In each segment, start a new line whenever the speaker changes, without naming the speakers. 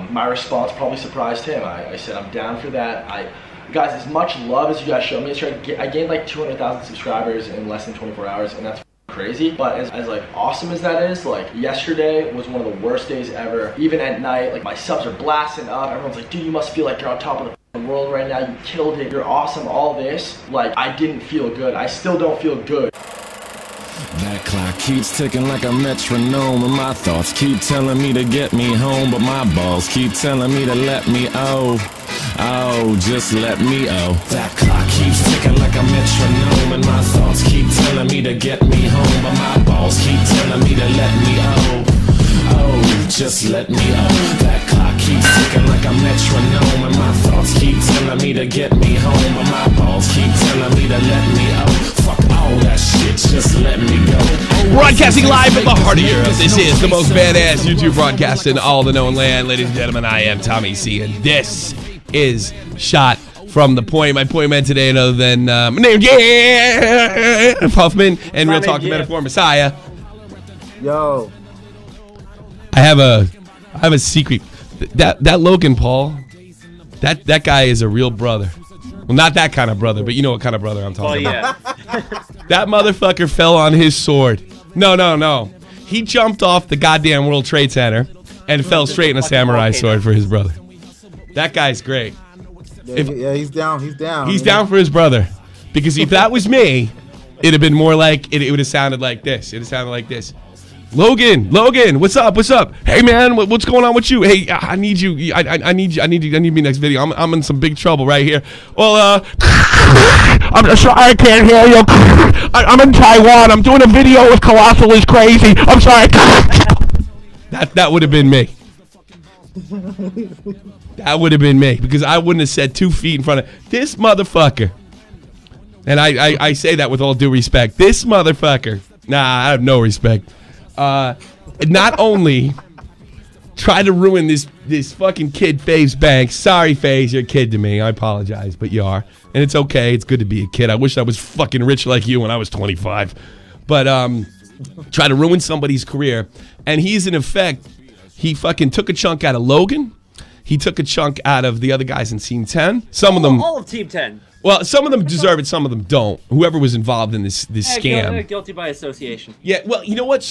My response probably surprised him. I said I'm down for that. Guys, as much love as you guys showed me, I gained like 200,000 subscribers in less than 24 hours, and that's crazy. But as like awesome as that is, like yesterday was one of the worst days ever. Even at night, like my subs are blasting up. Everyone's like, dude, you must feel like you're on top of the world right now. You killed it. You're awesome. All this, like, I didn't feel good. I still don't feel good.
That clock keeps ticking like a metronome, and my thoughts keep telling me to get me home, but my balls keep telling me to let me just let me That clock keeps ticking like a metronome, and my thoughts keep telling me to get me home, but my balls keep telling me to let me just let me That clock keeps ticking like a metronome, and my thoughts keep telling me to get me home, but my balls keep telling me to let me Fuck all that shit, just let me go.
Broadcasting live from the heart of Europe, this is the most badass YouTube broadcast in all the known land. Ladies and gentlemen, I am Tommy C, and this is Shot from the Point. My point man today, other than my name, Huffman, and Real Talk Metaphor Messiah.
Yo,
I have a secret. That Logan Paul, that guy is a real brother. Well, not that kind of brother, but you know what kind of brother I'm talking about. That motherfucker fell on his sword. No. He jumped off the goddamn World Trade Center and fell straight in a samurai sword for his brother. That guy's great.
Yeah, he's down.
He's down for his brother. Because if that was me, it'd have been more like, it would have sounded like this. It would have sounded like this. Logan, what's up? Hey man, what's going on with you? Hey, I need you. I need me next video. I'm in some big trouble right here. Well, I'm sorry, I can't hear you. I'm in Taiwan. I'm doing a video with Colossal is Crazy. I'm sorry. That would have been me. That would have been me, because I wouldn't have said 2 feet in front of this motherfucker. And I say that with all due respect. This motherfucker. Nah, I have no respect. Not only try to ruin this fucking kid Faze Banks. Sorry, Faze, you're a kid to me. I apologize, but you are, and it's okay. It's good to be a kid. I wish I was fucking rich like you when I was 25. But try to ruin somebody's career, and he's in effect. He fucking took a chunk out of Logan. He took a chunk out of the other guys in Team 10. Some of them,
all of Team 10.
Well, some of them deserve it, some of them don't. Whoever was involved in this scam.
Guilty by association.
Yeah, well, you know what?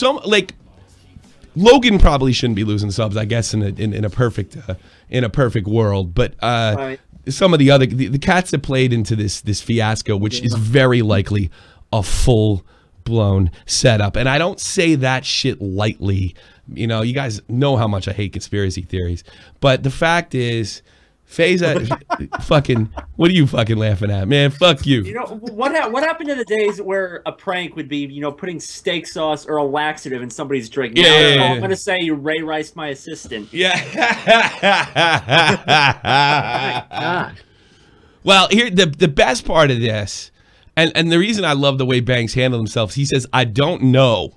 Logan probably shouldn't be losing subs, I guess, in a perfect world. But right. Some of the cats that played into this fiasco, which is very likely a full-blown setup. And I don't say that shit lightly. You know, you guys know how much I hate conspiracy theories. But the fact is, Faze, fucking, what are you fucking laughing at, man? Fuck you.
You know, what happened to the days where a prank would be, you know, putting steak sauce or a laxative in somebody's drink?
Yeah.
I'm going to say you Ray Rice my assistant.
Yeah. Well, here, the best part of this, and the reason I love the way Banks handle themselves, he says, I don't know,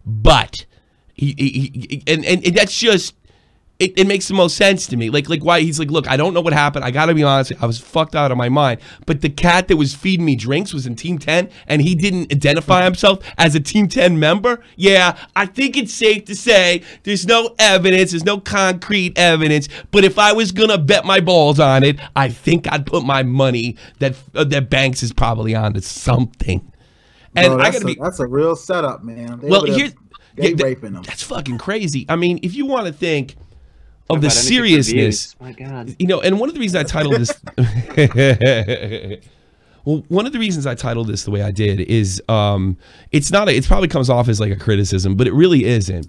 but and that's just, it makes the most sense to me. Like why he's like, look, I don't know what happened. I gotta be honest, I was fucked out of my mind. But the cat that was feeding me drinks was in Team 10, and he didn't identify himself as a Team 10 member. Yeah, I think it's safe to say there's no evidence, there's no concrete evidence. But if I was gonna bet my balls on it, I think I'd put my money that Banks is probably onto something. And
bro, that's a real setup, man. Raping them. That's
fucking crazy. I mean, if you want to think of the seriousness,
my God.
You know, and one of the reasons I titled this, well, one of the reasons I titled this the way I did is, it probably comes off as like a criticism, but it really isn't.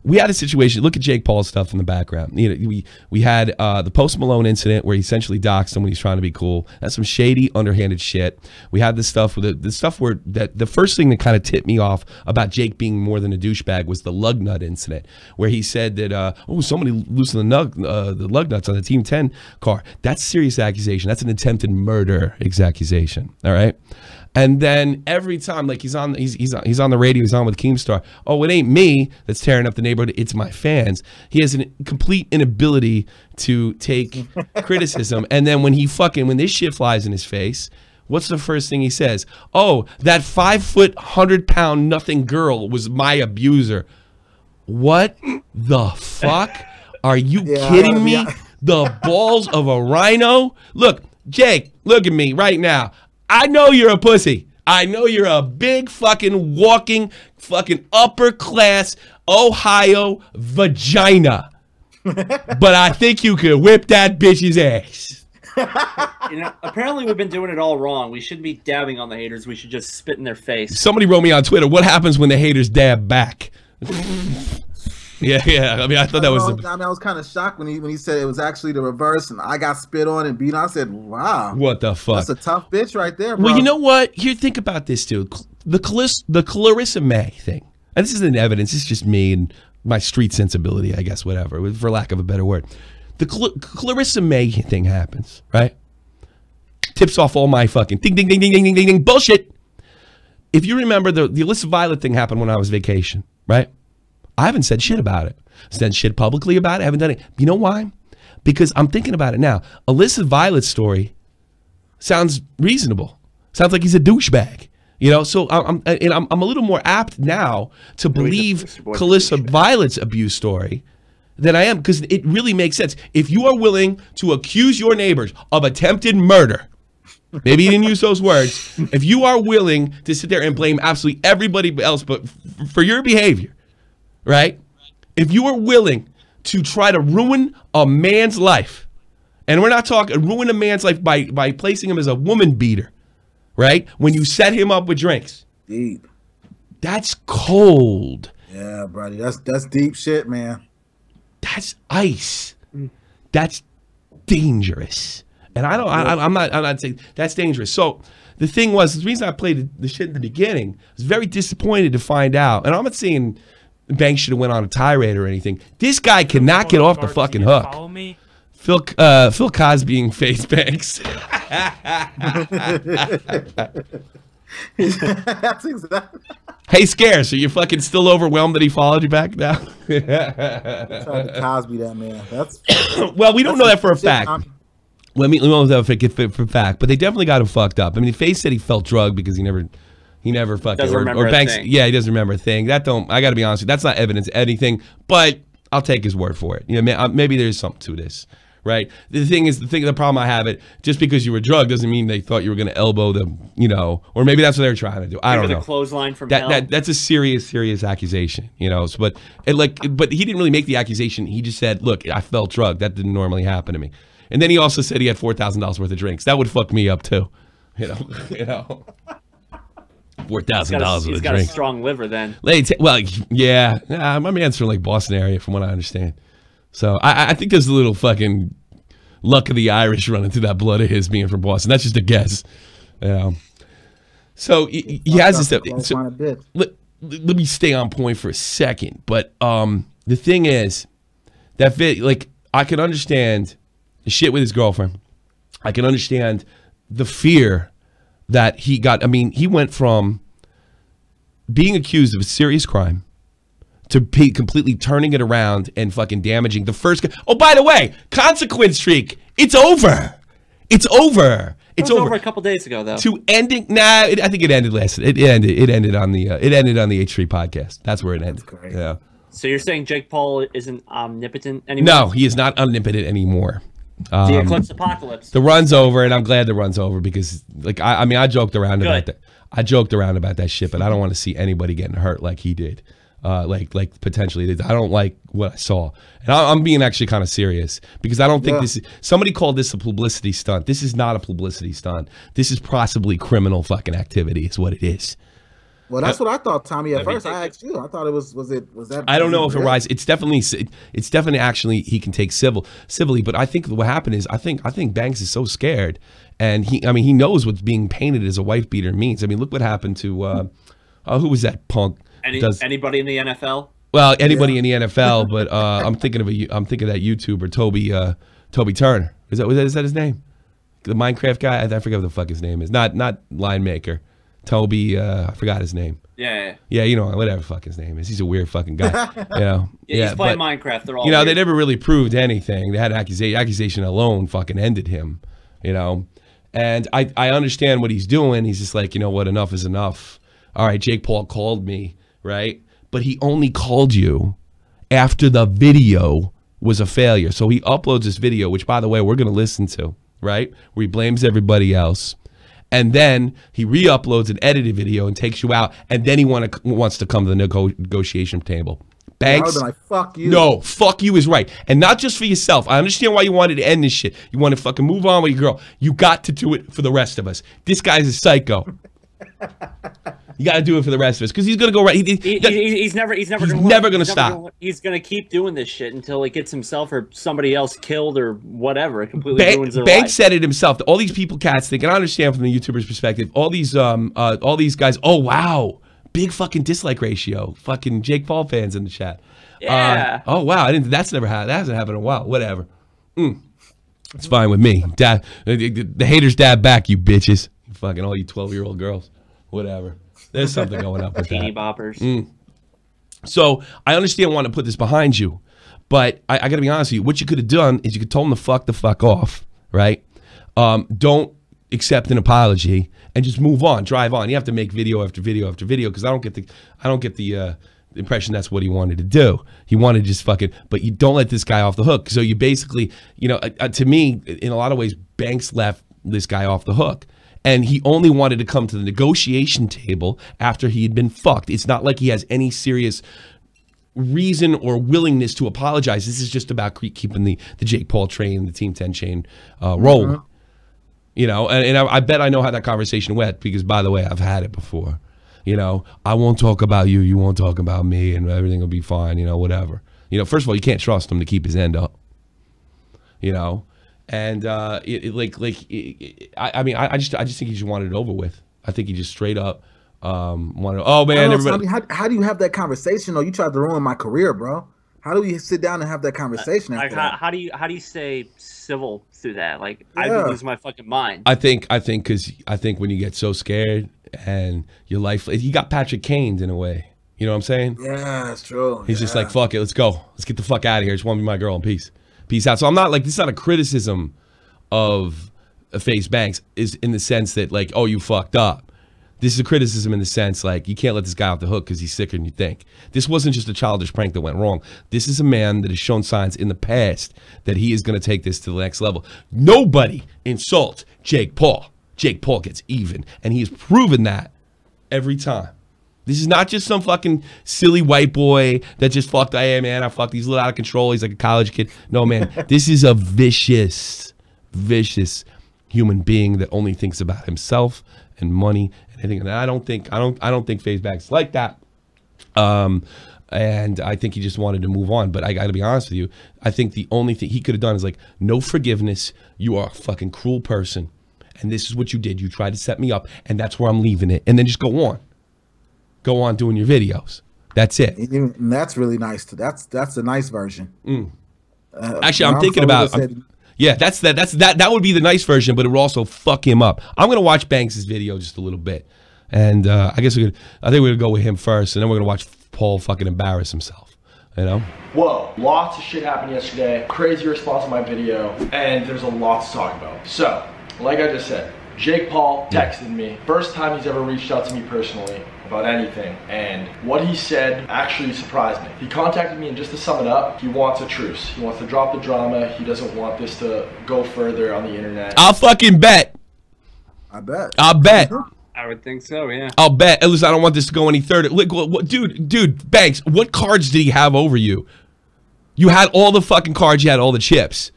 We had a situation. Look at Jake Paul's stuff in the background. You know, we had the Post Malone incident where he essentially doxed him when he's trying to be cool. That's some shady, underhanded shit. We had this stuff with the stuff where the first thing that kind of tipped me off about Jake being more than a douchebag was the lug nut incident, where he said that somebody loosened the lug nuts on the Team 10 car. That's a serious accusation. That's an attempted murder accusation. All right. And then every time, like he's on the radio, he's on with Keemstar. Oh, it ain't me that's tearing up the neighborhood. It's my fans. He has a complete inability to take criticism. And then when this shit flies in his face, what's the first thing he says? Oh, that 5', 100-pound nothing girl was my abuser. What the fuck? Are you kidding me? The balls of a rhino? Look, Jake, look at me right now. I know you're a pussy. I know you're a big fucking walking fucking upper class Ohio vagina. But I think you could whip that bitch's ass.
Apparently we've been doing it all wrong. We shouldn't be dabbing on the haters. We should just spit in their face.
Somebody wrote me on Twitter, what happens when the haters dab back? Yeah. I mean, I thought that was.
I was kind of shocked when he said it was actually the reverse, and I got spit on and beat on. I said, "Wow,
what the fuck?
That's a tough bitch right there, bro."
Well, you know what? Here, think about this, dude. The Clarissa May thing, and this isn't evidence. It's just me and my street sensibility, I guess. Whatever, for lack of a better word. The Clarissa May thing happens, right? Tips off all my fucking ding ding ding ding ding ding ding ding bullshit. If you remember, the Alyssa Violet thing happened when I was vacation, right? I haven't said shit about it. Said shit publicly about it. I haven't done it. You know why? Because I'm thinking about it now. Alyssa Violet's story sounds reasonable. Sounds like he's a douchebag. You know, so I'm a little more apt now to believe Alyssa Violet's abuse story than I am, because it really makes sense. If you are willing to accuse your neighbors of attempted murder, maybe you didn't use those words. If you are willing to sit there and blame absolutely everybody else but for your behavior, right? If you are willing to try to ruin a man's life, and we're not talking ruin a man's life by placing him as a woman beater, right? When you set him up with drinks.
Deep.
That's cold.
Yeah, buddy. That's deep shit, man.
That's ice. That's dangerous. And I'm not saying that's dangerous. So the thing was, the reason I played the shit in the beginning, I was very disappointed to find out. And I'm not saying Banks should have went on a tirade or anything. This guy cannot get off the fucking hook.
Follow me.
Phil Cosby and Faze Banks.
That's exactly.
Hey, Scarce, are you fucking still overwhelmed that he followed you back now?
Tried to Cosby that man. That's
well, we don't know that for a fact. Let me know that for a fact, but they definitely got him fucked up. I mean, Faze said he felt drugged because he never fucking
doesn't remember
Banks.
a thing.
Yeah, he doesn't remember a thing. I got to be honest with you, that's not evidence of anything. But I'll take his word for it. You know, maybe there's something to this, right? The problem I have just because you were drugged doesn't mean they thought you were going to elbow them, you know, or maybe that's what they were trying to do. I don't know.
The clothesline from hell.
That's a serious accusation, you know. So, but he didn't really make the accusation. He just said, "Look, I felt drugged. That didn't normally happen to me." And then he also said he had $4,000 worth of drinks. That would fuck me up too, you know. $4,000 worth of drinks.
He's got a strong liver then.
Well, yeah. My man's from like Boston area, from what I understand. So I think there's a little fucking luck of the Irish running through that blood of his, being from Boston. That's just a guess. So he has this stuff. So, let me stay on point for a second. But the thing is that I can understand the shit with his girlfriend. I can understand the fear that he got. I mean, he went from being accused of a serious crime to completely turning it around and fucking damaging the first guy. Oh, by the way, consequence streak. It's over. It's over. It's over
a couple days ago, though.
To ending. I think it ended last. It ended on the H3 podcast. That's where it ended.
That's great.
Yeah.
So you're saying Jake Paul isn't omnipotent anymore?
No, he is not omnipotent anymore.
The Eclipse Apocalypse.
The run's over, and I'm glad the run's over because, like, I mean, I joked around about that. I joked around about that shit, but I don't want to see anybody getting hurt like he did, like potentially did. I don't like what I saw, and I'm being actually kind of serious because I don't think this is. Somebody called this a publicity stunt. This is not a publicity stunt. This is possibly criminal fucking activity. Is what it is.
Well, that's what I thought, Tommy. At first, I asked you. I thought it was that.
I don't know if it rises. It's definitely actually he can take civilly. But I think what happened is I think Banks is so scared, and he knows what being painted as a wife beater means. I mean, look what happened to who was that punk?
Anybody in the NFL?
Well, anybody in the NFL, but I'm thinking of that YouTuber Toby Turner. Is that his name? The Minecraft guy. I forget what the fuck his name is. Not Line Maker. Toby, I forgot his name.
Yeah,
you know, whatever the fuck his name is. He's a weird fucking guy. You know.
He's playing Minecraft. They're all
weird. They
weird.
never really proved anything. They had accusation alone fucking ended him. You know, and I understand what he's doing. He's just like, you know what, enough is enough. All right, Jake Paul called me, right? But he only called you after the video was a failure. So he uploads this video, which, by the way, we're going to listen to, right? Where he blames everybody else. And then he re-uploads an edited video and takes you out. And then he wants to come to the negotiation table. Banks,
like, fuck you.
No, fuck you is right. And not just for yourself. I understand why you wanted to end this shit. You want to fucking move on with your girl. You got to do it for the rest of us. This guy's a psycho. You got to do it for the rest of us because he's gonna go right.
He's never
gonna stop.
He's gonna keep doing this shit until he gets himself or somebody else killed or whatever. It completely ruins their life.
Banks said it himself. All these people, cats think, and I understand from the YouTuber's perspective. All these guys. Oh wow, big fucking dislike ratio. Fucking Jake Paul fans in the chat.
Yeah.
Oh wow, that's never happened. That hasn't happened in a while. Whatever. It's fine with me. Dad, the haters dab back, you bitches. Fucking all you 12-year-old girls. Whatever. There's something going up with
Teeny
that.
boppers.
So I understand wanting to put this behind you, but I got to be honest with you. What you could have done is you could tell him to fuck the fuck off, right? Don't accept an apology and just move on, drive on. You have to make video after video after video because I don't get the impression that's what he wanted to do. He wanted to just fucking, but you don't let this guy off the hook. So you basically, to me, in a lot of ways, Banks left this guy off the hook. And he only wanted to come to the negotiation table after he had been fucked. It's not like he has any serious reason or willingness to apologize. This is just about keeping the Jake Paul train, the Team 10 chain rolling. And I bet I know how that conversation went because, by the way, I've had it before. I won't talk about you. You won't talk about me, and everything will be fine. Whatever. First of all, you can't trust him to keep his end up. And I just think he just wanted it over with. I think he just straight up wanted. Oh man, everybody.
How do you have that conversation? You tried to ruin my career, bro. How do we sit down and have that conversation?
How do you stay civil through that? I would lose my fucking mind.
I think when you get so scared and your life, he got Patrick Kane's in a way. You know what I'm saying?
Yeah, that's true.
He's just like, fuck it, let's go, let's get the fuck out of here. Just want to be my girl in peace. Peace out. So I'm not like, this is not a criticism of Faze Banks is in the sense that like, oh, you fucked up. This is a criticism in the sense like you can't let this guy off the hook because he's sicker than you think. This wasn't just a childish prank that went wrong. This is a man that has shown signs in the past that he is going to take this to the next level. Nobody insults Jake Paul. Jake Paul gets even, and he has proven that every time. This is not just some fucking silly white boy that just fucked. Hey, man, I fucked. He's a little out of control. He's like a college kid. No, man, this is a vicious human being that only thinks about himself and money and anything. And I don't think Faze Banks like that. And I think he just wanted to move on. But I got to be honest with you. I think the only thing he could have done is like, no forgiveness. You are a fucking cruel person, and this is what you did. You tried to set me up, and that's where I'm leaving it. And then just go on. Go on doing your videos. That's it.
And that's really nice. That's a nice version.
Actually, I'm thinking about. That would be the nice version, but it would also fuck him up. I'm gonna watch Banks' video just a little bit, and I think we're gonna go with him first, and then we're gonna watch Paul fucking embarrass himself.
Whoa, lots of shit happened yesterday. Crazy response to my video, and there's a lot to talk about. So, like I just said, Jake Paul texted me. First time he's ever reached out to me personally about anything, and what he said actually surprised me. He contacted me, and just to sum it up, he wants a truce. He wants to drop the drama. He doesn't want this to go further on the internet.
I'll fucking bet.
I bet.
I'll bet.
I would think so, yeah.
I'll bet. At least I don't want this to go any further. Dude, Banks, what cards did he have over you? You had all the fucking cards. You had all the chips.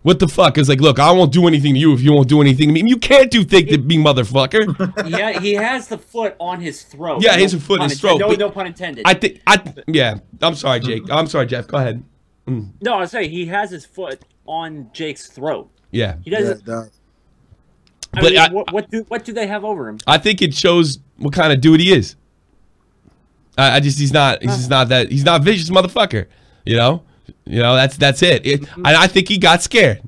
What the fuck? It's like, look, I won't do anything to you if you won't do anything to me. You can't do thing to me, motherfucker.
Yeah, he has the foot on his throat.
Yeah, his foot in his throat.
No pun intended.
Yeah. I'm sorry, Jake. I'm sorry, Jeff. Go ahead.
No, I was saying he has his foot on Jake's throat.
Yeah.
He doesn't.
Yeah,
what do they have over him? I
think it shows what kind of dude he is. He's not vicious motherfucker. That's it. I think he got scared,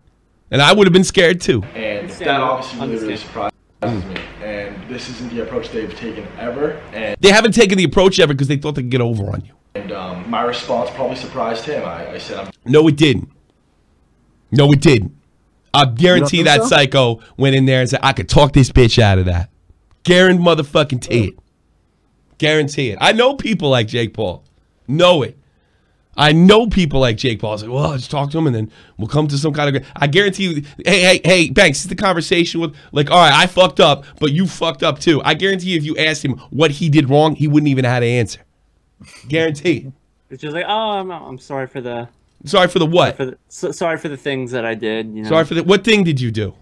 and I would have been scared too.
And that obviously really surprised me. And this isn't the approach they've taken ever. And
they haven't taken the approach ever because they thought they could get over on you.
And my response probably surprised him. I said,
No, it didn't. No, it didn't. I guarantee that psycho went in there and said, I could talk this bitch out of that. Guarantee motherfucking it. Guarantee it. I know people like Jake Paul. Know it. I know people like Jake Paul. It's like, well, I'll just talk to him and then we'll come to some kind of. I guarantee you. Hey, Banks, this is the conversation with like, all right, I fucked up, but you fucked up too. I guarantee you, if you asked him what he did wrong, he wouldn't even have to answer. Guarantee.
It's just like, oh, I'm sorry for the.
Sorry for the what?
Sorry for the things that I did. You know?
Sorry for the what thing did you do?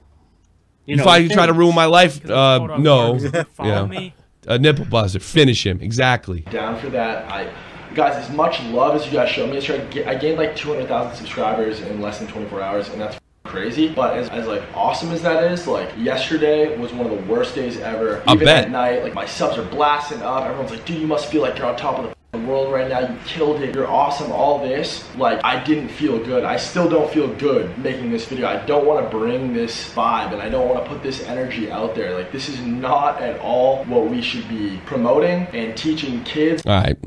You
know,
try to ruin my life? No.
Follow me.
A nipple buster. Finish him. Exactly.
Down for that. Guys, as much love as you guys show me, I gained like 200,000 subscribers in less than 24 hours, and that's crazy. But as like awesome as that is, like yesterday was one of the worst days ever. Even at night, like my subs are blasting up. Everyone's like, dude, you must feel like you're on top of the world right now. You killed it. You're awesome. All this, like, I didn't feel good. I still don't feel good making this video. I don't want to bring this vibe, and I don't want to put this energy out there. Like, this is not at all what we should be promoting and teaching kids.
All right.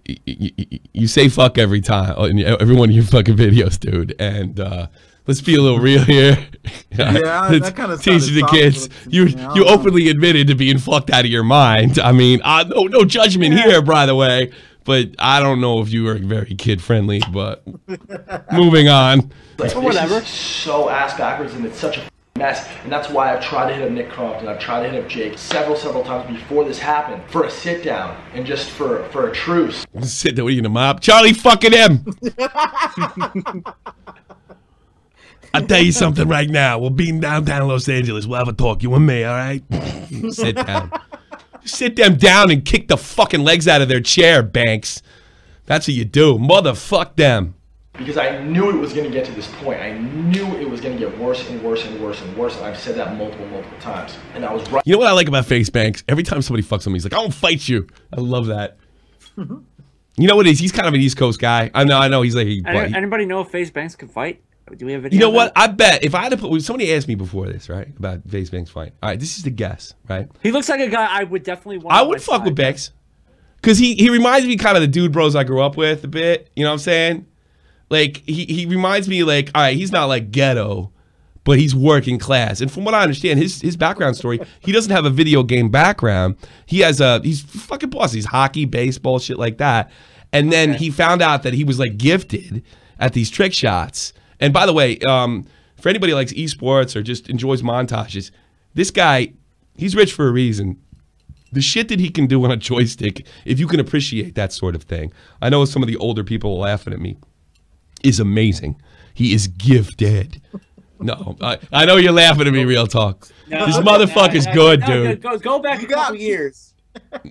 You say fuck every time in every one of your fucking videos, dude. And let's be a little real here.
Yeah, that kind of
teaching the kids. You openly admitted to being fucked out of your mind. I mean, no judgment here, by the way. But I don't know if you were very kid friendly. But moving on.
Like, whatever. This is so ass backwards, and it's such a mess, and that's why I've tried to hit up Nick Crompton, I've tried to hit up Jake several times before this happened for a sit down and just for a truce.
Sit down, what are you gonna mop? Charlie fucking him. I'll tell you something right now. We'll be in downtown Los Angeles. We'll have a talk, you and me, all right? Sit down. Sit them down and kick the fucking legs out of their chair, Banks. That's what you do. Motherfuck them.
Because I knew it was going to get to this point. I knew it was going to get worse and worse and worse and worse. And I've said that multiple times. And I was right.
You know what I like about Faze Banks? Every time somebody fucks with me, he's like, I won't fight you. I love that. You know what it is? He's kind of an East Coast guy. I know. He's like,
anybody know if Faze Banks can fight? Do we have video?
You know what? I bet if I had to put, somebody asked me before this, right, about Faze Banks fight. All right, this is the guess, right?
He looks like a guy I would definitely want.
I would fuck with Banks. Because he reminds me kind of the dude bros I grew up with a bit. You know what I'm saying? Like, he reminds me, like, all right, he's not like ghetto, but he's working class. And from what I understand, his background story, he doesn't have a video game background. He's fucking boss. He's hockey, baseball, shit like that. And then he found out that he was like gifted at these trick shots. And by the way, for anybody who likes esports or just enjoys montages, this guy, he's rich for a reason. The shit that he can do on a joystick, if you can appreciate that sort of thing. I know some of the older people are laughing at me. Is amazing. He is gifted. No, I know you're laughing at me, real talk. No, this motherfucker's good, dude.
Go back a couple years.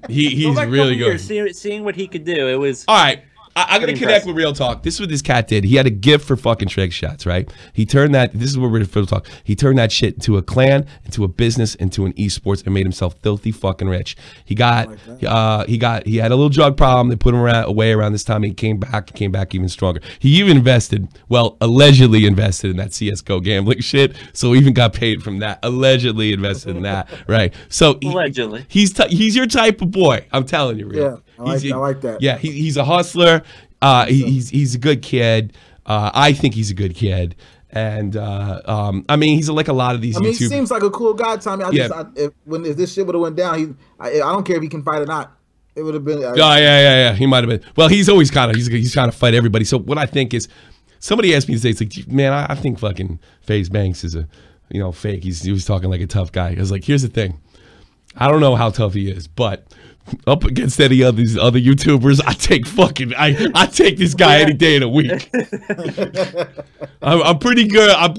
He's really good.
Seeing what he could do, it was.
All right. I'm going to connect with real talk. This is what this cat did. He had a gift for fucking trick shots, right? He turned that, this is what we're real talk. He turned that shit into a clan, into a business, into an esports, and made himself filthy fucking rich. He had a little drug problem. They put him away around this time. And he came back even stronger. He even invested, well, allegedly invested in that CSGO gambling shit. So he even got paid from that. Allegedly invested in that, right? So
allegedly.
He's your type of boy. I'm telling you, real.
Yeah. I like that.
Yeah, he's a hustler. He's a good kid. I think he's a good kid. And I mean, he's like a lot of these.
He seems like a cool guy, Tommy. If this shit would have went down, I don't care if he can fight or not. It would have been.
Yeah. He might have been. Well, he's always he's trying to fight everybody. So what I think is, somebody asked me today, it's like, man, I think fucking Faze Banks is a fake. He was talking like a tough guy. I was like, here's the thing. I don't know how tough he is, but up against any of these other YouTubers, I take this guy any day of the week. I'm pretty good. I'm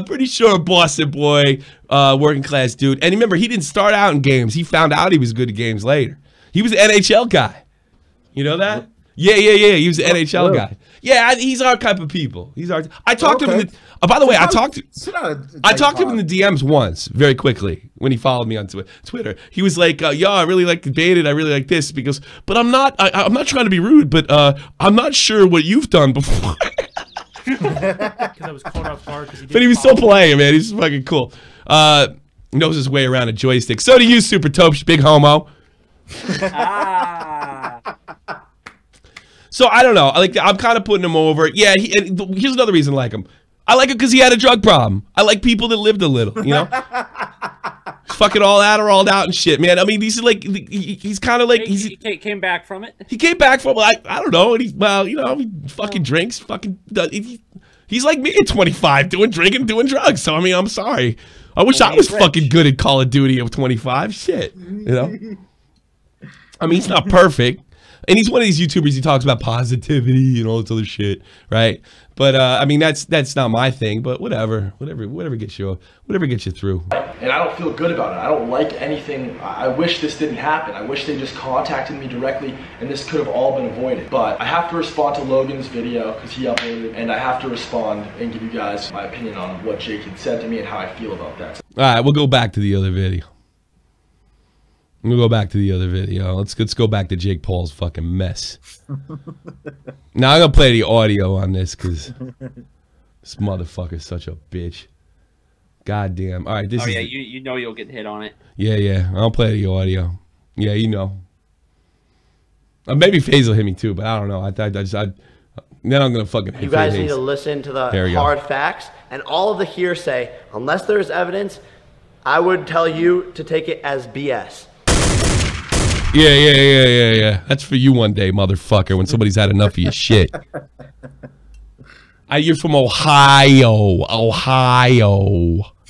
pretty sure Boston boy, working class dude. And remember, he didn't start out in games. He found out he was good at games later. He was an NHL guy. You know that? Yeah. He was an NHL guy. Yeah, he's our type of people. I talked to him. By the way, I talked to him in the DMs once, very quickly, when he followed me on Twitter. He was like, "Yo, I really like debated. I really like this because, but I'm not trying to be rude, but I'm not sure what you've done before."
Because I was caught off guard.
But he was so polite, man. He's fucking cool. Knows his way around a joystick. So do you, Super Topes, big homo. So I don't know. I'm kind of putting him over. Yeah. Here's another reason I like him. I like him because he had a drug problem. I like people that lived a little. You know, fucking all Adderalled out and shit, man. I mean, these are like, he's kind of like,
he came back from it.
He came back from, I don't know, and he fucking drinks, fucking, he's like me at 25, drinking, doing drugs. So, I mean, I'm sorry. I wish I was fucking good at Call of Duty at 25. Shit, you know? I mean, he's not perfect. And he's one of these YouTubers, he talks about positivity and all this other shit, right? But I mean, that's not my thing. But whatever gets you through.
And I don't feel good about it. I don't like anything. I wish this didn't happen. I wish they just contacted me directly, and this could have all been avoided. But I have to respond to Logan's video because he uploaded it, and I have to respond and give you guys my opinion on what Jake had said to me and how I feel about that.
All right, we'll go back to the other video. We'll go back to the other video. Let's go back to Jake Paul's fucking mess. Now I'm gonna play the audio on this because this motherfucker's such a bitch. Goddamn. All right, this is.
Yeah, you know you'll get hit on it.
Yeah. I'll play the audio. Yeah, you know. Maybe Faze will hit me too, but I don't know. Then I'm gonna fucking. Hit
you guys
Faze.
need to listen to the hard facts and all of the hearsay. Unless there's evidence, I would tell you to take it as BS.
Yeah. That's for you one day, motherfucker, when somebody's had enough of your shit. You're from Ohio.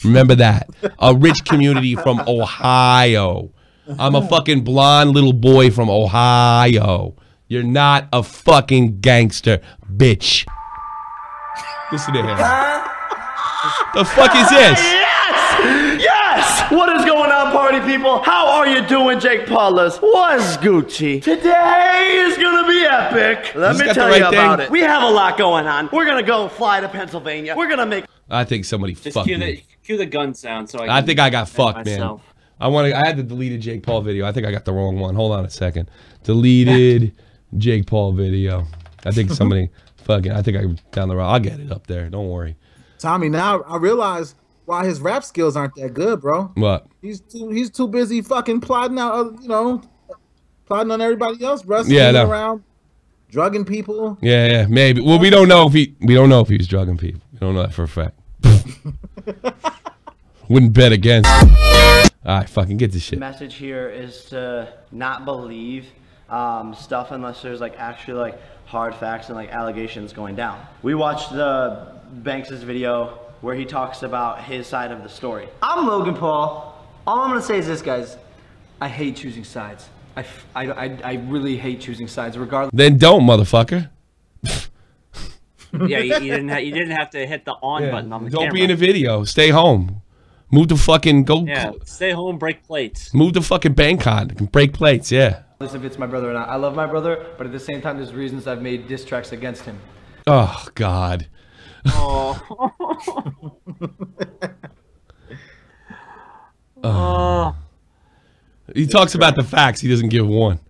Remember that. A rich community from Ohio. I'm a fucking blonde little boy from Ohio. You're not a fucking gangster, bitch. Listen to him. The fuck is this?
Yes! What is going on, party people? How are you doing, Jake Paulers? What's Gucci? Today is gonna be epic. Let me tell you about it. We have a lot going on. We're gonna go fly to Pennsylvania. We're gonna make.
I think somebody fucked me.
Cue the gun sound so
I think I got fucked, man. I had the deleted Jake Paul video. I think I got the wrong one. Hold on a second. Deleted Jake Paul video. I think somebody fucking. I think I down the road. I'll get it up there. Don't worry.
Tommy, now I realize why his rap skills aren't that good, bro.
What?
He's too busy fucking plotting out, plotting on everybody else, bro. Around, drugging people.
Yeah, maybe. Well, we don't know if he was drugging people. We don't know that for a fact. Wouldn't bet against. All right, fucking get this shit.
The message here is to not believe stuff unless there's actually hard facts and allegations going down. We watched the Banks's video where he talks about his side of the story.
I'm Logan Paul. All I'm gonna say is this, guys. I hate choosing sides. I really hate choosing sides, regardless.
Then don't, motherfucker.
Yeah, you didn't have to hit the on button on the camera.
Don't be in the video. Stay home. Move to fucking go.
Yeah, stay home, break plates.
Move to fucking Bangkok. Break plates, yeah.
If it's my brother or not. I love my brother, but at the same time, there's reasons I've made diss tracks against him.
Oh, God.
Oh.
He talks about the facts. He doesn't give one.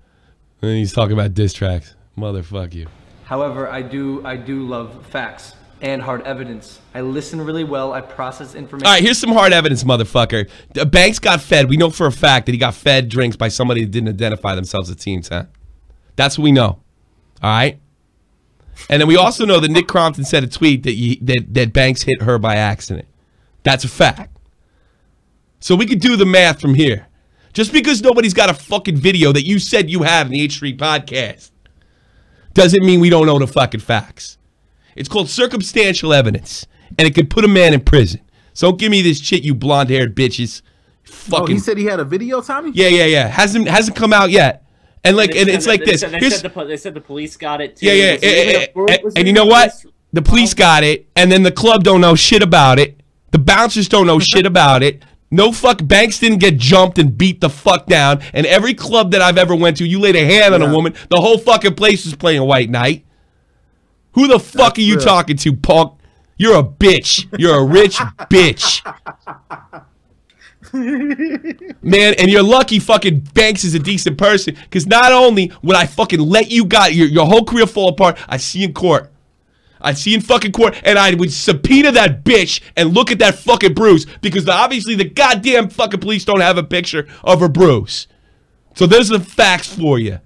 And then he's talking about diss tracks. Motherfuck you.
However, I do love facts and hard evidence. I listen really well. I process information.
All right, here's some hard evidence, motherfucker. Banks got fed. We know for a fact that he got fed drinks by somebody that didn't identify themselves as Team 10. That's what we know. All right? And then we also know that Nick Crompton said a tweet that Banks hit her by accident. That's a fact. So we could do the math from here. Just because nobody's got a fucking video that you said you have in the H Street podcast doesn't mean we don't know the fucking facts. It's called circumstantial evidence, and it could put a man in prison. So don't give me this shit, you blonde-haired bitches. Fucking.
Oh, he said he had a video, Tommy?
Yeah. Hasn't come out yet. And it's like this.
They said the police got it too.
Yeah. And you know what? The police got it, and then the club don't know shit about it. The bouncers don't know shit about it. No fuck, Banks didn't get jumped and beat the fuck down. And every club that I've ever went to, you laid a hand on a woman, the whole fucking place was playing White Knight. Who the fuck are you talking to, punk? You're a bitch. You're a rich bitch. Man, and you're lucky fucking Banks is a decent person, because not only would I fucking let you got your whole career fall apart, I see in court. I'd see in fucking court, and I would subpoena that bitch and look at that fucking bruise, because obviously the goddamn fucking police don't have a picture of her bruise. So there's the facts for you.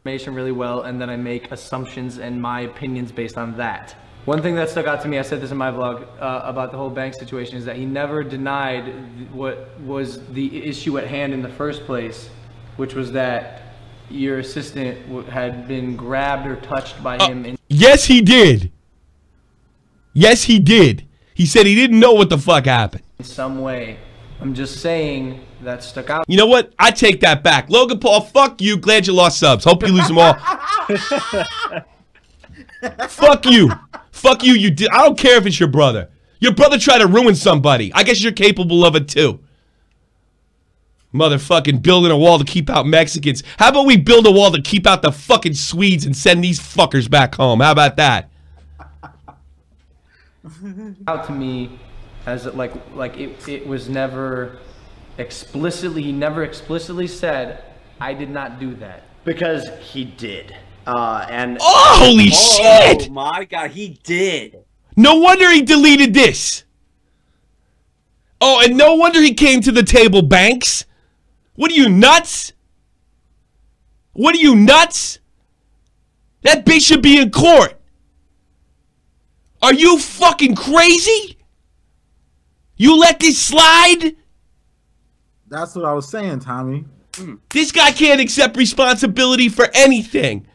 Really well, and then I make assumptions and my opinions based on that. One thing that stuck out to me, I said this in my vlog about the whole bank situation, is that he never denied what was the issue at hand in the first place, which was that your assistant had been grabbed or touched by him.
Yes, he did. Yes, he did. He said he didn't know what the fuck happened.
In some way. I'm just saying that stuck out.
You know what? I take that back. Logan Paul, fuck you. Glad you lost subs. Hope you lose them all. Fuck you. Fuck you. You did. I don't care if it's your brother. Your brother tried to ruin somebody. I guess you're capable of it too. Motherfucking building a wall to keep out Mexicans. How about we build a wall to keep out the fucking Swedes and send these fuckers back home? How about that?
Out to me as it was never explicitly, he never explicitly said, I did not do that.
Because he did.
Holy shit!
Oh my God, he did.
No wonder he deleted this. Oh, and no wonder he came to the table, Banks. What are you, nuts? What are you, nuts? That bitch should be in court. Are you fucking crazy? You let this slide?
That's what I was saying, Tommy.
This guy can't accept responsibility for anything.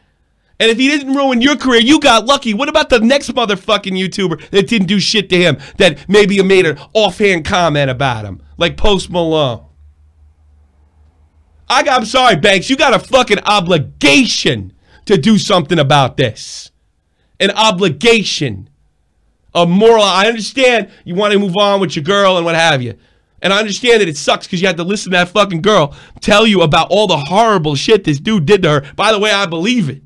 And if he didn't ruin your career, you got lucky. What about the next motherfucking YouTuber that didn't do shit to him, that maybe made an offhand comment about him? Like Post Malone. I'm sorry, Banks. You got a fucking obligation to do something about this. An obligation. A moral. I understand you want to move on with your girl and what have you. And I understand that it sucks because you had to listen to that fucking girl tell you about all the horrible shit this dude did to her. By the way, I believe it.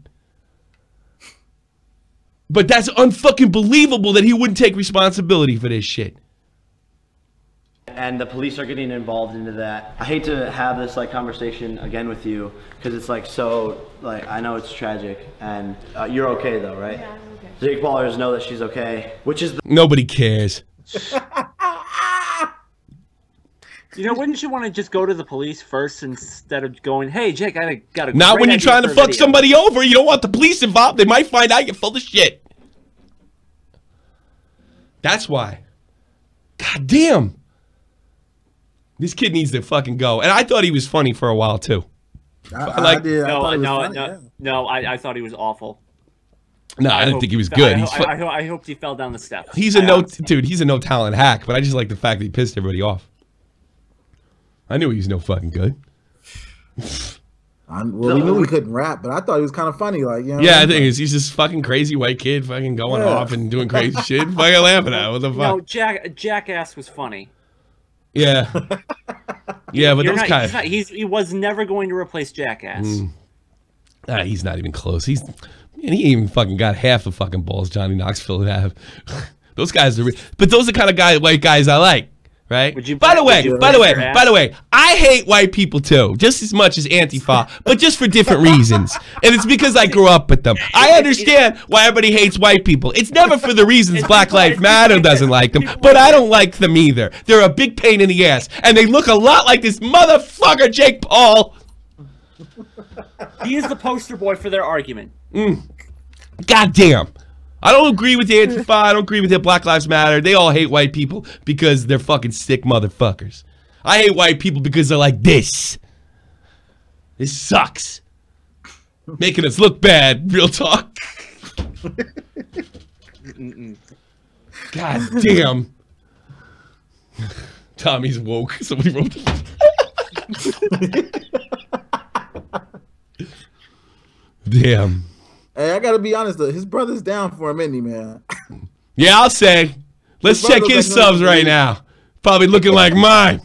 But that's unfucking believable that he wouldn't take responsibility for this shit.
And the police are getting involved into that. I hate to have this like conversation again with you because it's like so like I know it's tragic and you're okay though, right? Yeah, I'm okay. Jake Paulers know that she's okay, which is
nobody cares.
You know, wouldn't you want to just go to the police first instead of going, hey, Jake, I got a
Not when you're trying to fuck somebody over. You don't want the police involved. They might find out you're full of shit. That's why. God damn. This kid needs to fucking go. And I thought he was funny for a while, too.
I thought he was awful.
No, I didn't think he was good.
I hoped he fell down the steps.
He's a no talent hack, but I just like the fact that he pissed everybody off. I knew he was no fucking good.
Well, we knew he couldn't rap, but I thought he was kind of funny. Like, you know,
yeah, I think he's this fucking crazy white kid fucking going off and doing crazy shit. Fucking laughing at it. What the fuck?
No, Jackass was funny.
Yeah. Yeah, but those guys...
He was never going to replace Jackass.
He's not even close. He ain't even fucking got half the fucking balls Johnny Knoxville would have. Those guys are... But those are the kind of white guys I like. Right? By the way, I hate white people too, just as much as Antifa, but just for different reasons. And it's because I grew up with them. I understand why everybody hates white people. It's never for the reasons Black Lives Matter doesn't like them, but I don't like them either. They're a big pain in the ass, and they look a lot like this motherfucker Jake Paul.
He is the poster boy for their argument.
God damn. I don't agree with the Antifa. I don't agree with the Black Lives Matter. They all hate white people because they're fucking sick motherfuckers. I hate white people because they're like this. This sucks. Making us look bad. Real talk. God damn. Tommy's woke. Somebody wrote that. Damn.
Hey, I gotta be honest though, his brother's down for a minute, man.
Yeah, I'll say. Let's check his subs right now. Probably looking like mine.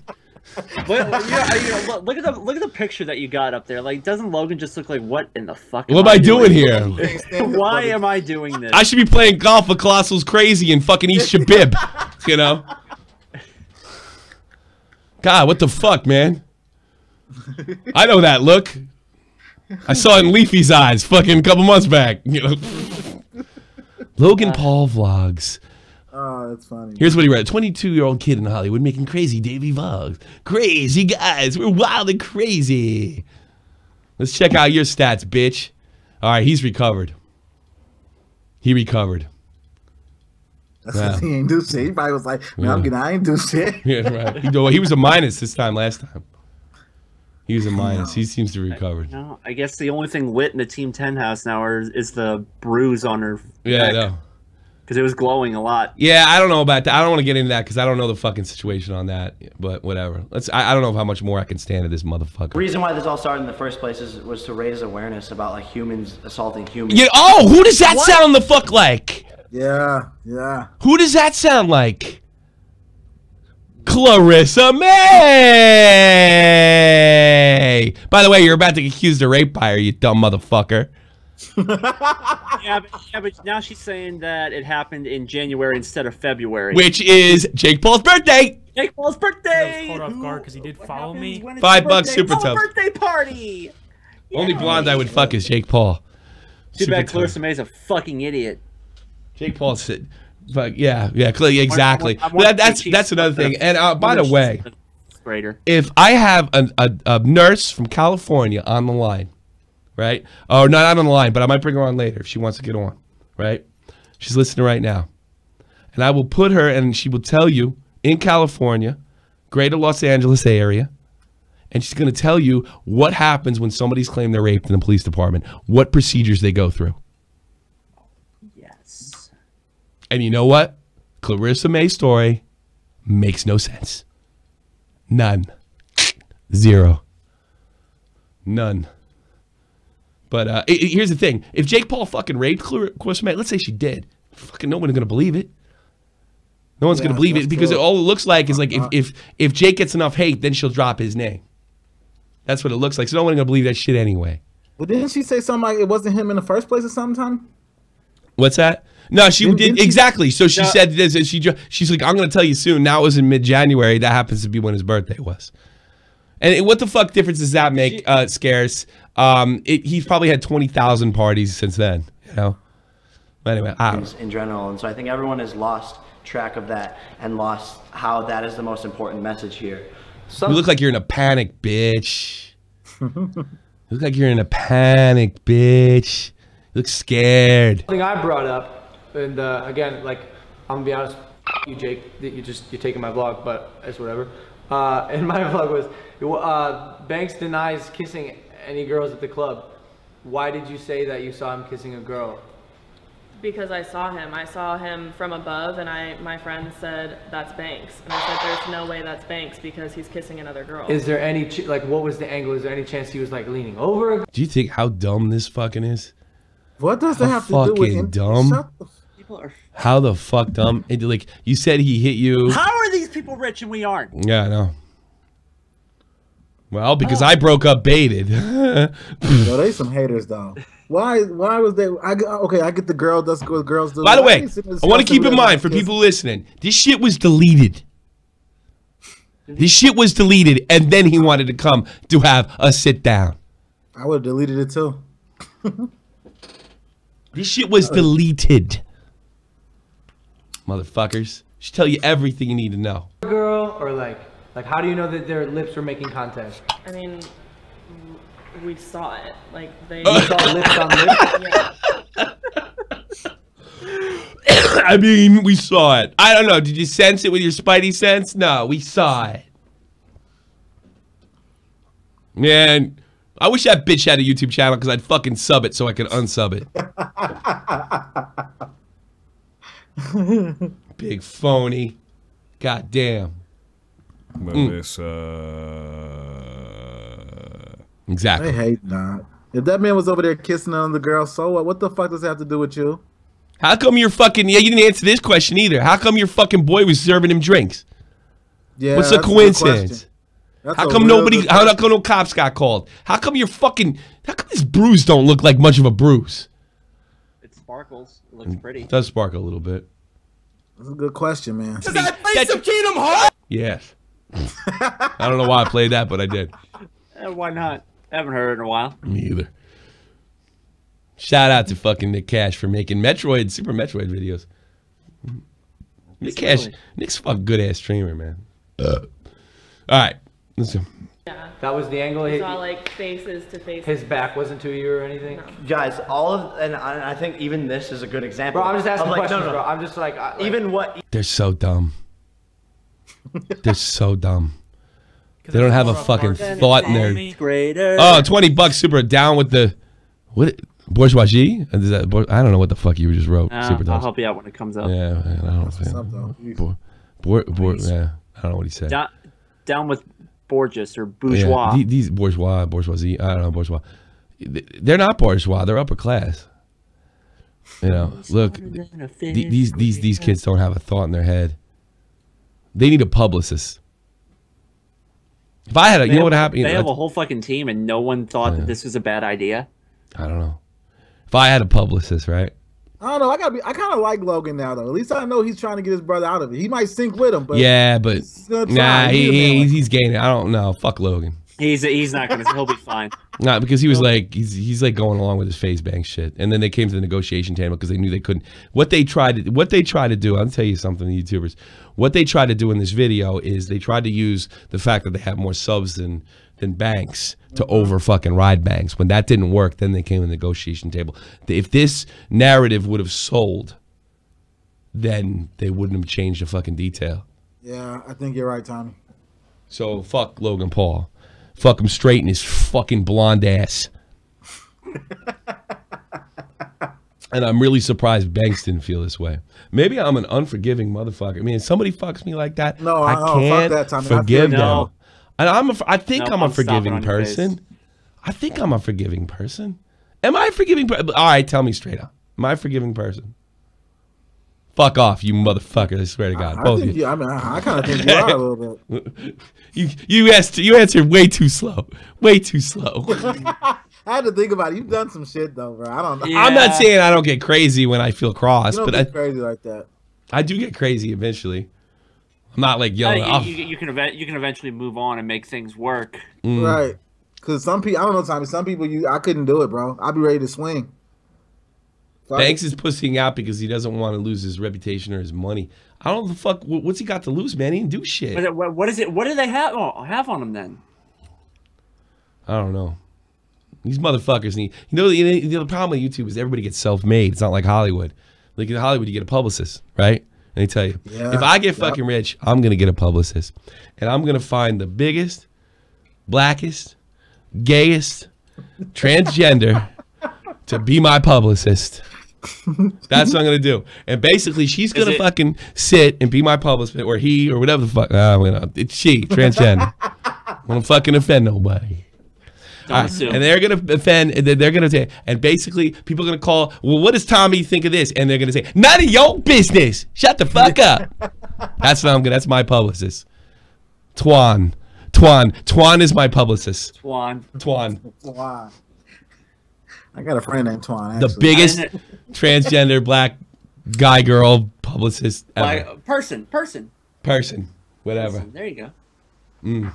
Look at the picture that you got up there. Like, doesn't Logan just look like what in the fuck?
What am I doing here?
Why am I doing this?
I should be playing golf with Colossal's Crazy in fucking East Shabib. You know? God, what the fuck, man? I know that look. I saw it in Leafy's eyes fucking a couple months back. You know? Logan Paul vlogs.
Oh, that's funny.
Here's what he read. 22-year-old kid in Hollywood making crazy Davey vlogs. Crazy guys. We're wild and crazy. Let's check out your stats, bitch. All right, he's recovered. He recovered.
That's because he ain't do shit. He probably was like, man, I ain't do shit.
Yeah, right. He was a minus this time last time. He was a minus. He seems to have recovered.
No, I guess the only thing lit in the Team 10 house now is the bruise on her
Yeah, I
neck.
know.
Because it was glowing a lot.
Yeah, I don't know about that. I don't want to get into that because I don't know the fucking situation on that. But whatever. I don't know how much more I can stand of this motherfucker.
The reason why this all started in the first place was to raise awareness about like humans assaulting humans.
Yeah. Oh, who does that sound the fuck like?
Yeah.
Who does that sound like? Clarissa May. By the way, you're about to get accused of rape by her, you dumb motherfucker.
yeah, but now she's saying that it happened in January instead of February.
Which is Jake Paul's birthday.
Jake Paul's birthday.
I was caught off guard because he did follow me.
$5 super tough.
Birthday party.
Only blonde I would fuck is Jake Paul.
Too bad Clarissa May's a fucking idiot.
Jake Paul said, "Fuck yeah, exactly." That's another thing. And by the way, if I have a nurse from California on the line, right? Oh, not on the line, but I might bring her on later if she wants to get on, right? She's listening right now, and I will put her, and she will tell you in California, greater Los Angeles area. And she's going to tell you what happens when somebody's claimed they're raped in the police department, what procedures they go through.
Yes.
And you know what? Clarissa May's story makes no sense. None. Zero. None. But here's the thing. If Jake Paul fucking raped Clarissa May, let's say she did, fucking no one's going to believe it. No one's going to believe it because all it looks like is like if Jake gets enough hate, then she'll drop his name. That's what it looks like. So no one's going to believe that shit anyway.
But didn't she say something like it wasn't him in the first place or something?
What's that? No, she did exactly. So she said this. She's like, I'm going to tell you soon. Now it was in mid-January. That happens to be when his birthday was. And what the fuck difference does that make, Scarce? He's probably had 20,000 parties since then. You know. Anyway,
in general, and so I think everyone has lost track of that and lost how that is the most important message here.
You look like you're in a panic, bitch. You look like you're in a panic, bitch. You look scared.
Something I brought up, and again, like I'm gonna be honest, you Jake, that you're taking my vlog, but it's whatever. And my vlog was Banks denies kissing any girls at the club. Why did you say that you saw him kissing a girl?
Because I saw him. I saw him from above, and my friend said, that's Banks. And I said, there's no way that's Banks because he's kissing another girl.
Is there any, like, what was the angle? Is there any chance he was, like, leaning over?
Do you think how dumb this fucking is?
What does that have to do with
fucking dumb? How the fuck dumb? Like, you said he hit you.
How are these people rich and we aren't?
Yeah, I know. Well, because I broke up Baited.
Yo, they some haters, though. Why was they? Okay, I get the girl. That's what girls do.
By the way, I want to keep in mind for people listening, this shit was deleted. This shit was deleted, and then he wanted to come to have a sit down.
I would have deleted it too.
This shit was deleted. Motherfuckers. Should tell you everything you need to know.
Girl, or like how do you know that their lips were making contact?
I mean, we saw it. Like they
saw lips on lips.
Yeah.
I mean, we saw it. I don't know. Did you sense it with your spidey sense? No, we saw it. Man, I wish that bitch had a YouTube channel because I'd fucking sub it so I could unsub it. Big phony. God damn. Exactly.
I hate that. If that man was over there kissing another girl, so what? What the fuck does that have to do with you?
How come your fucking... Yeah, you didn't answer this question either. How come your fucking boy was serving him drinks?
Yeah,
what's the coincidence? How come nobody... How come no cops got called? How come your fucking... How come this bruise don't look like much of a bruise?
It sparkles. It looks pretty.
It does sparkle a little bit.
That's a good question, man.
Does that play some Kingdom Hearts?
Yes. I don't know why I played that, but I did.
Why not? I haven't heard it in a while.
Me either. Shout out to fucking Nick Cash for making Super Metroid videos. Nick Cash, Nick's a fucking good ass streamer, man. All right, Listen.
Yeah.
That was the angle.
We saw like faces to faces.
His back wasn't to you or anything.
No.
Guys, and I think even this is a good example.
Bro, I'm just asking questions,
no.
bro. I'm just like,
even what.
They're so dumb. They're so dumb. They don't have a fucking thought in their. Oh, $20 super down with the what bourgeoisie? Is that, I don't know what the fuck you just wrote. Super
I'll help you out when it comes up.
Yeah, I don't know. Yeah, I don't know what he said.
Down with Borges or bourgeois.
Yeah, these bourgeoisie. I don't know bourgeois. They're not bourgeois. They're upper class. You know, look, these kids don't have a thought in their head. They need a publicist. If I had a, you know what happened?
They have a whole fucking team, and no one thought that this was a bad idea.
I don't know. If I had a publicist, right?
I don't know. I kind of like Logan now, though. At least I know he's trying to get his brother out of it. He might sink with him, but
yeah, but nah, he's gaining. I don't know. Fuck Logan.
He's not gonna. He'll be fine.
Nah, because he was like he's like going along with his Faze bank shit, and then they came to the negotiation table because they knew they couldn't. What they tried to do. I'll tell you something, YouTubers. What they tried to do in this video is they tried to use the fact that they have more subs than banks to over fucking ride banks. When that didn't work, then they came to the negotiation table. If this narrative would have sold, then they wouldn't have changed a fucking detail.
Yeah, I think you're right, Tommy.
So fuck Logan Paul. Fuck him straight in his fucking blonde ass. And I'm really surprised Banks didn't feel this way. Maybe I'm an unforgiving motherfucker. I mean, if somebody fucks me like that,
no,
I can't
fuck that, Tommy.
forgive them.
No.
And I think I'm a forgiving
stomping on your
person. I think I'm a forgiving person. Am I a forgiving person? All right, tell me straight up. Am I a forgiving person? Fuck off, you motherfucker! I swear to God, both of you.
I kind of think you are a little bit.
You answered way too slow. Way too slow.
I had to think about it. You've done some shit though, bro. I don't know.
Yeah. I'm not saying I don't get crazy when I feel cross,
you don't
but
get crazy like that.
I do get crazy eventually. I'm not like yelling.
You can eventually move on and make things work.
Right? Because some people, I don't know, Tommy. Some people, I couldn't do it, bro. I'd be ready to swing.
Banks is pussying out because he doesn't want to lose his reputation or his money. I don't know the fuck. What's he got to lose, man? He didn't do shit.
What is it? What do they have on him then?
I don't know. These motherfuckers need. The problem with YouTube is everybody gets self-made. It's not like Hollywood. Like in Hollywood, you get a publicist, right? And they tell you, if I get fucking rich, I'm gonna get a publicist, and I'm gonna find the biggest, blackest, gayest, transgender to be my publicist. That's what I'm gonna do. And basically, she's gonna fucking sit and be my publicist, or he, or whatever the fuck. It's she, transgender. I won't fucking offend nobody. And they're gonna offend. They're gonna say, and basically, people are gonna call. Well, what does Tommy think of this? And they're gonna say, none of your business. Shut the fuck up. That's what I'm gonna. That's my publicist. Twan is my publicist.
Twan. I got a friend named Twan. Actually.
The biggest transgender black guy girl publicist ever.
Person.
Whatever.
Person. There you go.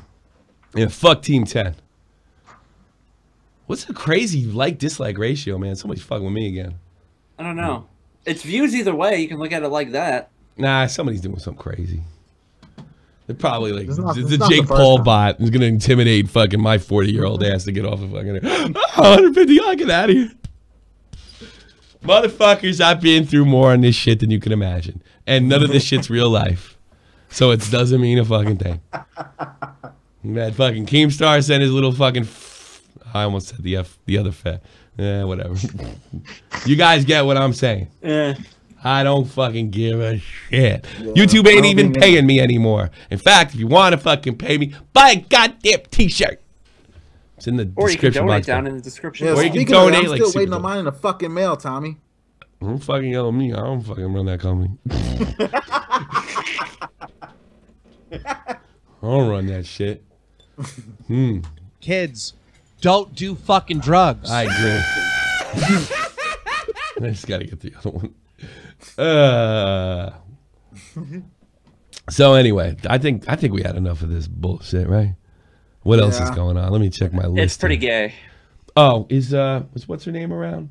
Yeah, fuck Team 10. What's the crazy like-dislike ratio, man? Somebody's fucking with me again.
I don't know. It's views either way. You can look at it like that.
Nah, somebody's doing something crazy. They're probably like, the Jake Paul bot is going to intimidate fucking my 40-year-old ass to get off of fucking 150, I'll get out of here. Motherfuckers, I've been through more on this shit than you can imagine. And none of this shit's real life. So it doesn't mean a fucking thing. That fucking Keemstar sent his little fucking... I almost said the other fat. Yeah, whatever. You guys get what I'm saying. I don't fucking give a shit. Yeah, YouTube ain't even paying me anymore. In fact, if you want to fucking pay me, buy a goddamn t-shirt. It's in the description.
Or you can donate down in the description.
Yeah,
or you can donate.
I'm still waiting on mine in the fucking mail, Tommy.
Don't fucking yell at me. I don't fucking run that company. I don't run that shit.
Kids, don't do fucking drugs.
I agree. I just gotta get the other one. So anyway, I think we had enough of this bullshit, right? What else is going on? Let me check my list.
It's pretty gay.
Oh, is what's her name around?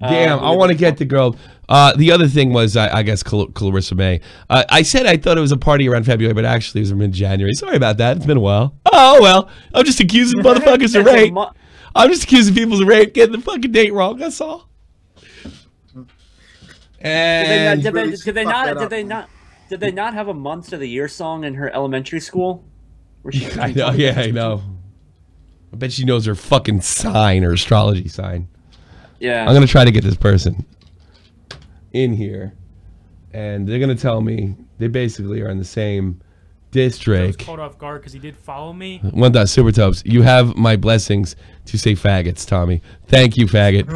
Damn, I want to get the girl. The other thing was, I guess, Clarissa May. I said I thought it was a party around February, but actually it was mid-January. Sorry about that. It's been a while. Oh, well. I'm just accusing motherfuckers of rape. I'm just accusing people of rape, getting the fucking date wrong. That's all. And
did they not have a month of the year song in her elementary school? Where she
I know. Yeah, I know. I bet she knows her fucking sign, her astrology sign.
Yeah.
I'm going to try to get this person in here, and they're going to tell me they basically are in the same district.
I was caught off guard because he did follow me.
One dot super tubs. You have my blessings to say faggots, Tommy. Thank you, faggot.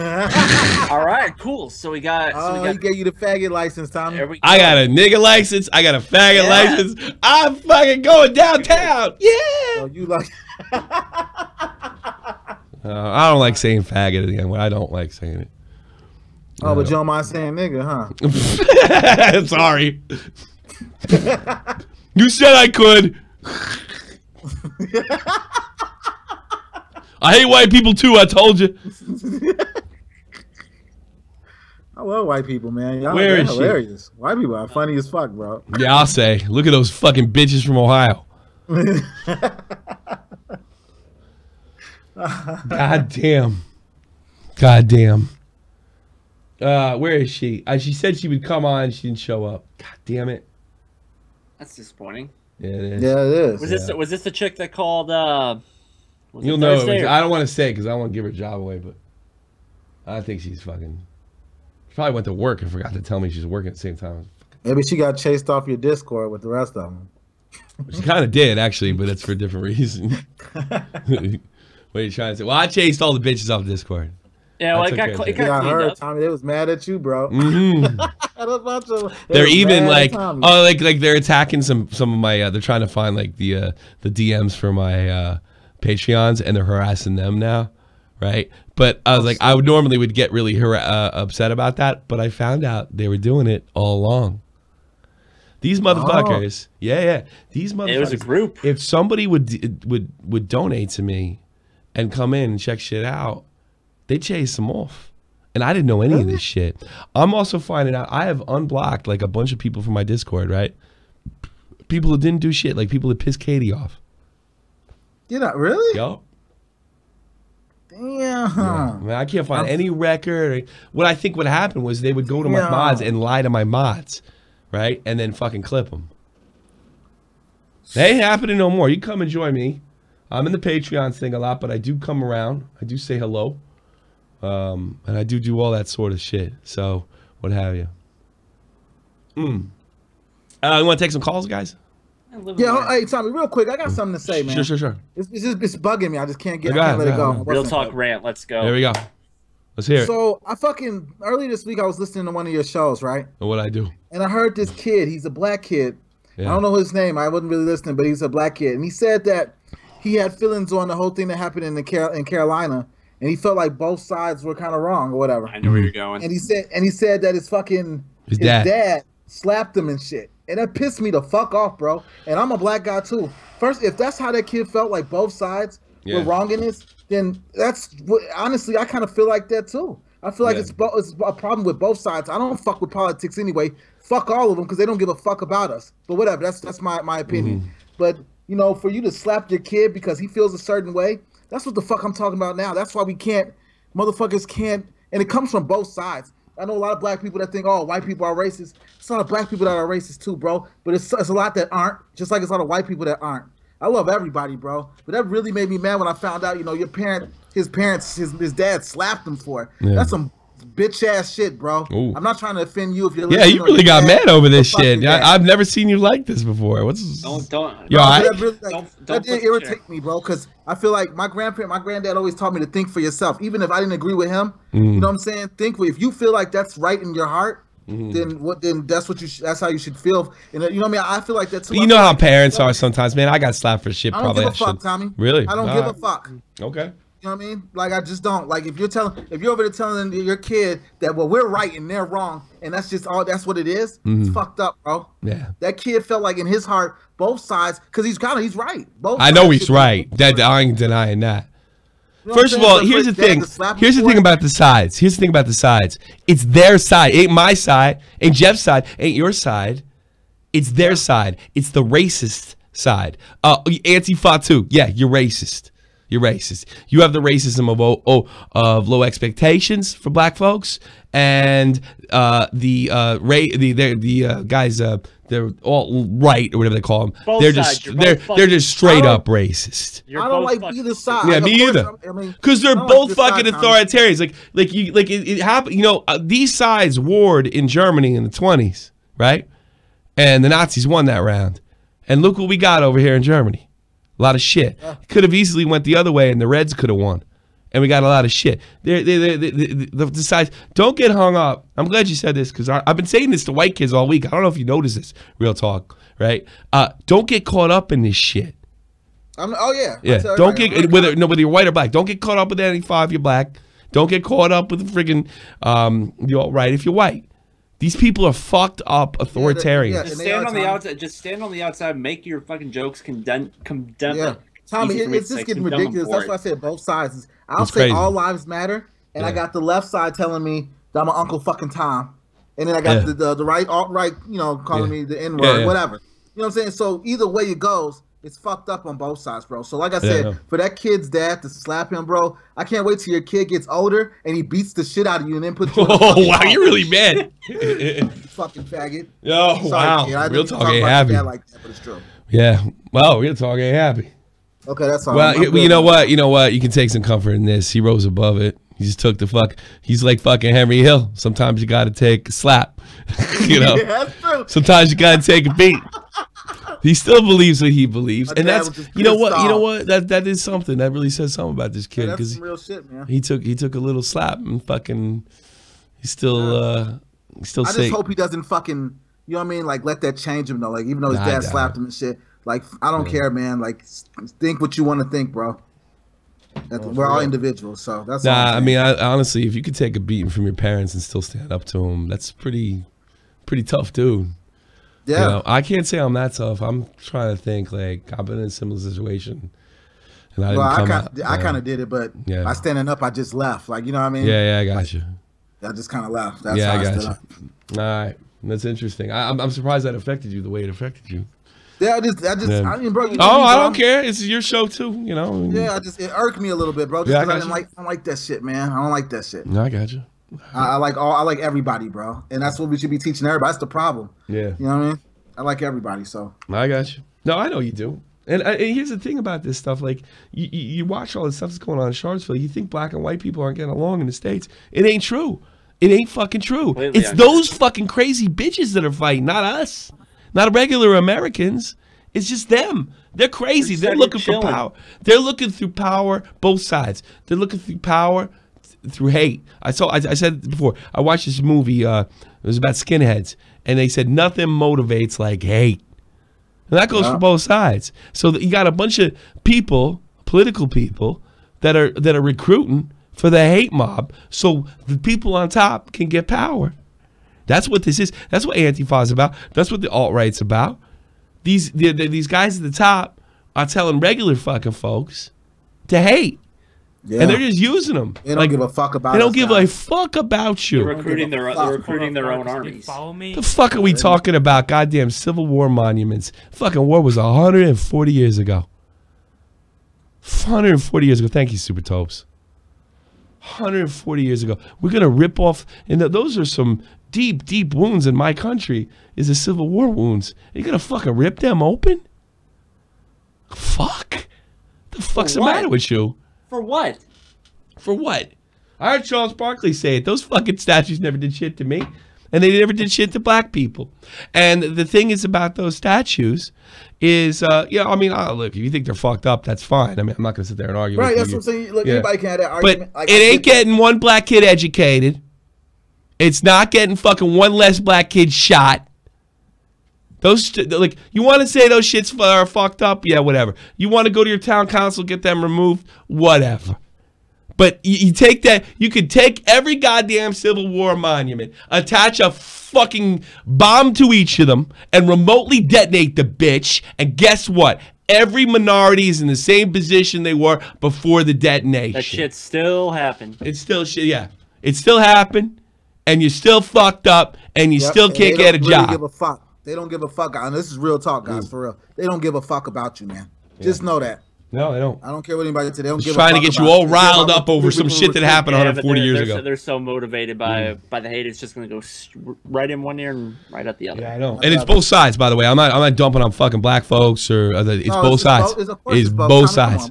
All right, cool. So we got.
He gave you the faggot license, Tommy.
I got a nigga license. I got a faggot license. I'm fucking going downtown. Yeah.
So you like.
I don't like saying faggot at the end. I don't like saying it.
Oh, but you don't mind saying nigga,
huh? Sorry. You said I could. I hate white people too, I told you.
I love white people, man. Y'all
Where is
hilarious. She? White people are funny as fuck, bro.
Yeah, I'll say. Look at those fucking bitches from Ohio. God damn. God damn. Where is she? She said she would come on. She didn't show up. God damn it.
That's disappointing.
Yeah, it is.
Yeah, it is.
Was this the chick that called?
You'll know. I don't want to say because I don't want to give her job away, but I think she's fucking. She probably went to work and forgot to tell me she's working at the same time.
Maybe she got chased off your Discord with the rest of them.
She kind of did actually, but it's for a different reason. What are you trying to say? Well, I chased all the bitches off Discord.
Yeah, well, it got
I heard, Tommy. They was mad at you, bro.
They're even like, oh, like they're attacking some of my. They're trying to find like the DMs for my Patreons, and they're harassing them now, right? But I was like, I would normally get really upset about that, but I found out they were doing it all along. These motherfuckers, these motherfuckers.
It was a group.
If somebody would donate to me and come in and check shit out, they chase them off. And I didn't know any of this shit. I'm also finding out I have unblocked like a bunch of people from my Discord, right? People who didn't do shit, like people that pissed Katie off.
You're not really?
Yo.
Damn.
Yeah. Man, I can't find any record. What I think would happen was they would go to my mods and lie to my mods, right? And then fucking clip them. That ain't happening no more. You come and join me. I'm in the Patreon thing a lot, but I do come around. I do say hello. And I do all that sort of shit. So, what have you. You want to take some calls, guys?
Yeah, hey, Tommy, real quick. I got something to say, man.
Sure.
It's bugging me. I just can't let it go.
Real talk rant. Let's go.
There we go. Let's hear it.
So, earlier this week, I was listening to one of your shows, right?
And what'd I do?
And I heard this kid. He's a black kid. Yeah. I don't know his name. I wasn't really listening, but he's a black kid. And he said that he had feelings on the whole thing that happened in Carolina. And he felt like both sides were kind of wrong or whatever.
I know where you're going.
And he said that his dad slapped him and shit. And that pissed me the fuck off, bro. And I'm a black guy too. First, if that's how that kid felt, like both sides were wrong in this, then honestly, I kind of feel like that too. I feel like it's a problem with both sides. I don't fuck with politics anyway. Fuck all of them because they don't give a fuck about us. But whatever, that's my opinion. But you know, for you to slap your kid because he feels a certain way, that's what the fuck I'm talking about now. That's why motherfuckers can't, and it comes from both sides. I know a lot of black people that think, oh, white people are racist. It's a lot of black people that are racist too, bro. But it's a lot that aren't, just like it's a lot of white people that aren't. I love everybody, bro. But that really made me mad when I found out, you know, his dad slapped him for it. Yeah. That's some bitch ass shit, bro. Ooh. I'm not trying to offend you if you're listening.
Yeah, you really got mad over this shit. I've never seen you like this before.
That did irritate me, bro, because I feel like my granddad always taught me to think for yourself. Even if I didn't agree with him, you know what I'm saying? If you feel like that's right in your heart, then that's how you should feel. And you know what I mean? I feel like that's
you know how parents are sometimes, man. I got slapped for shit.
I don't give a fuck, Tommy.
Really?
I don't give a fuck.
Okay.
You know what I mean? Like, I just don't. Like, if you're over there telling your kid that, well, we're right and they're wrong, and that's what it is, it's fucked up, bro.
Yeah.
That kid felt like in his heart, both sides, because he's right.
I know he's right. I ain't denying that. First of all, here's the thing. Here's the thing about the sides. Here's the thing about the sides. It's their side. Ain't my side. Ain't Jeff's side. Ain't your side. It's their side. It's the racist side. Antifa too. Yeah, you're racist. You're racist. You have the racism of low expectations for black folks, and the guys. They're all right or whatever they call them. They're just straight up racist.
I don't like either side.
Yeah, me either. Because they're both fucking authoritarians. It happened. You know, these sides warred in Germany in the 1920s, right? And the Nazis won that round. And look what we got over here in Germany. A lot of shit. Could have easily went the other way, and the Reds could have won. And we got a lot of shit. The sides, don't get hung up. I'm glad you said this because I've been saying this to white kids all week. I don't know if you notice this. Real talk, right? Don't get caught up in this shit.
Yeah.
Don't get whether you're white or black. Don't get caught up with Antifa if you're black. Don't get caught up with the friggin' you're all right if you're white. These people are fucked up authoritarians.
Just stand on the outside. Just stand on the outside. Make your fucking jokes. Condemn.
Yeah. Tommy, it's just getting ridiculous. That's why I said both sides. I'll say all lives matter, and I got the left side telling me that I'm an Uncle fucking Tom, and then I got the right alt-right, calling me the N-word, whatever. You know what I'm saying? So either way it goes, it's fucked up on both sides, bro. So like I said, for that kid's dad to slap him, bro, I can't wait till your kid gets older and he beats the shit out of you and then puts you
oh, wow, you're really mad.
Fucking faggot.
Oh, wow.
Kid,
Real talk ain't happy.
Like that, but it's true.
Yeah. Well, real talk ain't happy.
Okay, that's all.
Well, you know what? You know what? You can take some comfort in this. He rose above it. He just took the fuck. He's like fucking Henry Hill. Sometimes you got to take a slap. Yeah, that's true. Sometimes you got to take a beat. He still believes what he believes, and that's you know what that is something that really says something about this kid because
real shit, man.
He took a little slap and fucking he's still I just
hope he doesn't fucking you know what I mean like let that change him though like even though his dad slapped him and shit like I don't care man like think what you want to think bro. We're all individuals, so that's all
I mean honestly if you could take a beating from your parents and still stand up to them that's pretty tough dude. Yeah, you know, I can't say I'm that tough. I'm trying to think. Like I've been in a similar situation, and
I kind of did it, but by standing up, I just left. Like you know what I mean?
Yeah, I got you.
I just kind of left. That's
how
I
got you. All right, that's interesting. I'm surprised that affected you the way it affected you.
Yeah, I mean, bro.
I don't care. It's your show too, you know.
Yeah, it irked me a little bit, bro. Just I don't like that shit, man. I don't like that shit.
No, I got you.
I like everybody, bro, and that's what we should be teaching everybody. That's the problem.
Yeah,
you know what I mean. I like everybody, so
I got you. No, I know you do. And here's the thing about this stuff: like you watch all this stuff that's going on in Charlottesville. You think black and white people aren't getting along in the States? It ain't true. It ain't fucking true. Completely it's those fucking crazy bitches that are fighting, not us, not regular Americans. It's just them. They're crazy. They're looking for power. They're looking through power. Both sides. They're looking through power. Through hate. I said it before. I watched this movie. It was about skinheads, and they said nothing motivates like hate, and that goes for both sides. So you got a bunch of people, political people, that are recruiting for the hate mob, so the people on top can get power. That's what this is. That's what Antifa is about. That's what the alt-right's about. These guys at the top are telling regular fucking folks to hate. Yeah. And they're just using them.
They don't give a fuck about.
They don't give a fuck about you.
They're recruiting their own armies.
Follow me.
The fuck are we talking about? Goddamn Civil War monuments. Fucking war was 140 years ago. 140 years ago. Thank you, Super Topes. 140 years ago. We're gonna rip off, and those are some deep wounds in my country. Is the Civil War wounds? Are you gonna fucking rip them open? Fuck. The fuck's the matter with you?
For what?
For what? I heard Charles Barkley say it. Those fucking statues never did shit to me. And they never did shit to black people. And the thing is about those statues is, I mean, look, if you think they're fucked up, that's fine. I mean, I'm not going to sit there and argue with you.
Right, that's what I'm saying. Look, anybody can have that argument.
But it ain't getting one black kid educated. It's not getting fucking one less black kid shot. Those, like, you want to say those shits are fucked up? Yeah, whatever. You want to go to your town council, get them removed? Whatever. But you take that, you could take every goddamn Civil War monument, attach a fucking bomb to each of them, and remotely detonate the bitch, and guess what? every minority is in the same position they were before the detonation.
That shit still happened.
It's still shit. Yeah, it still happened, and you're still fucked up, and you still can't get a job.
Give a fuck. They don't give a fuck. And this is real talk, guys. For real, they don't give a fuck about you, man. Just know that.
No, they don't.
I don't care what anybody says. They don't give a fuck.
Trying to get you all riled up over some shit that happened 140 years ago.
They're so motivated by the hate. It's just gonna go right in one ear and right out the other.
Yeah, I know. And it's both sides, by the way. I'm not dumping on fucking black folks or other. It's both sides. It's both sides.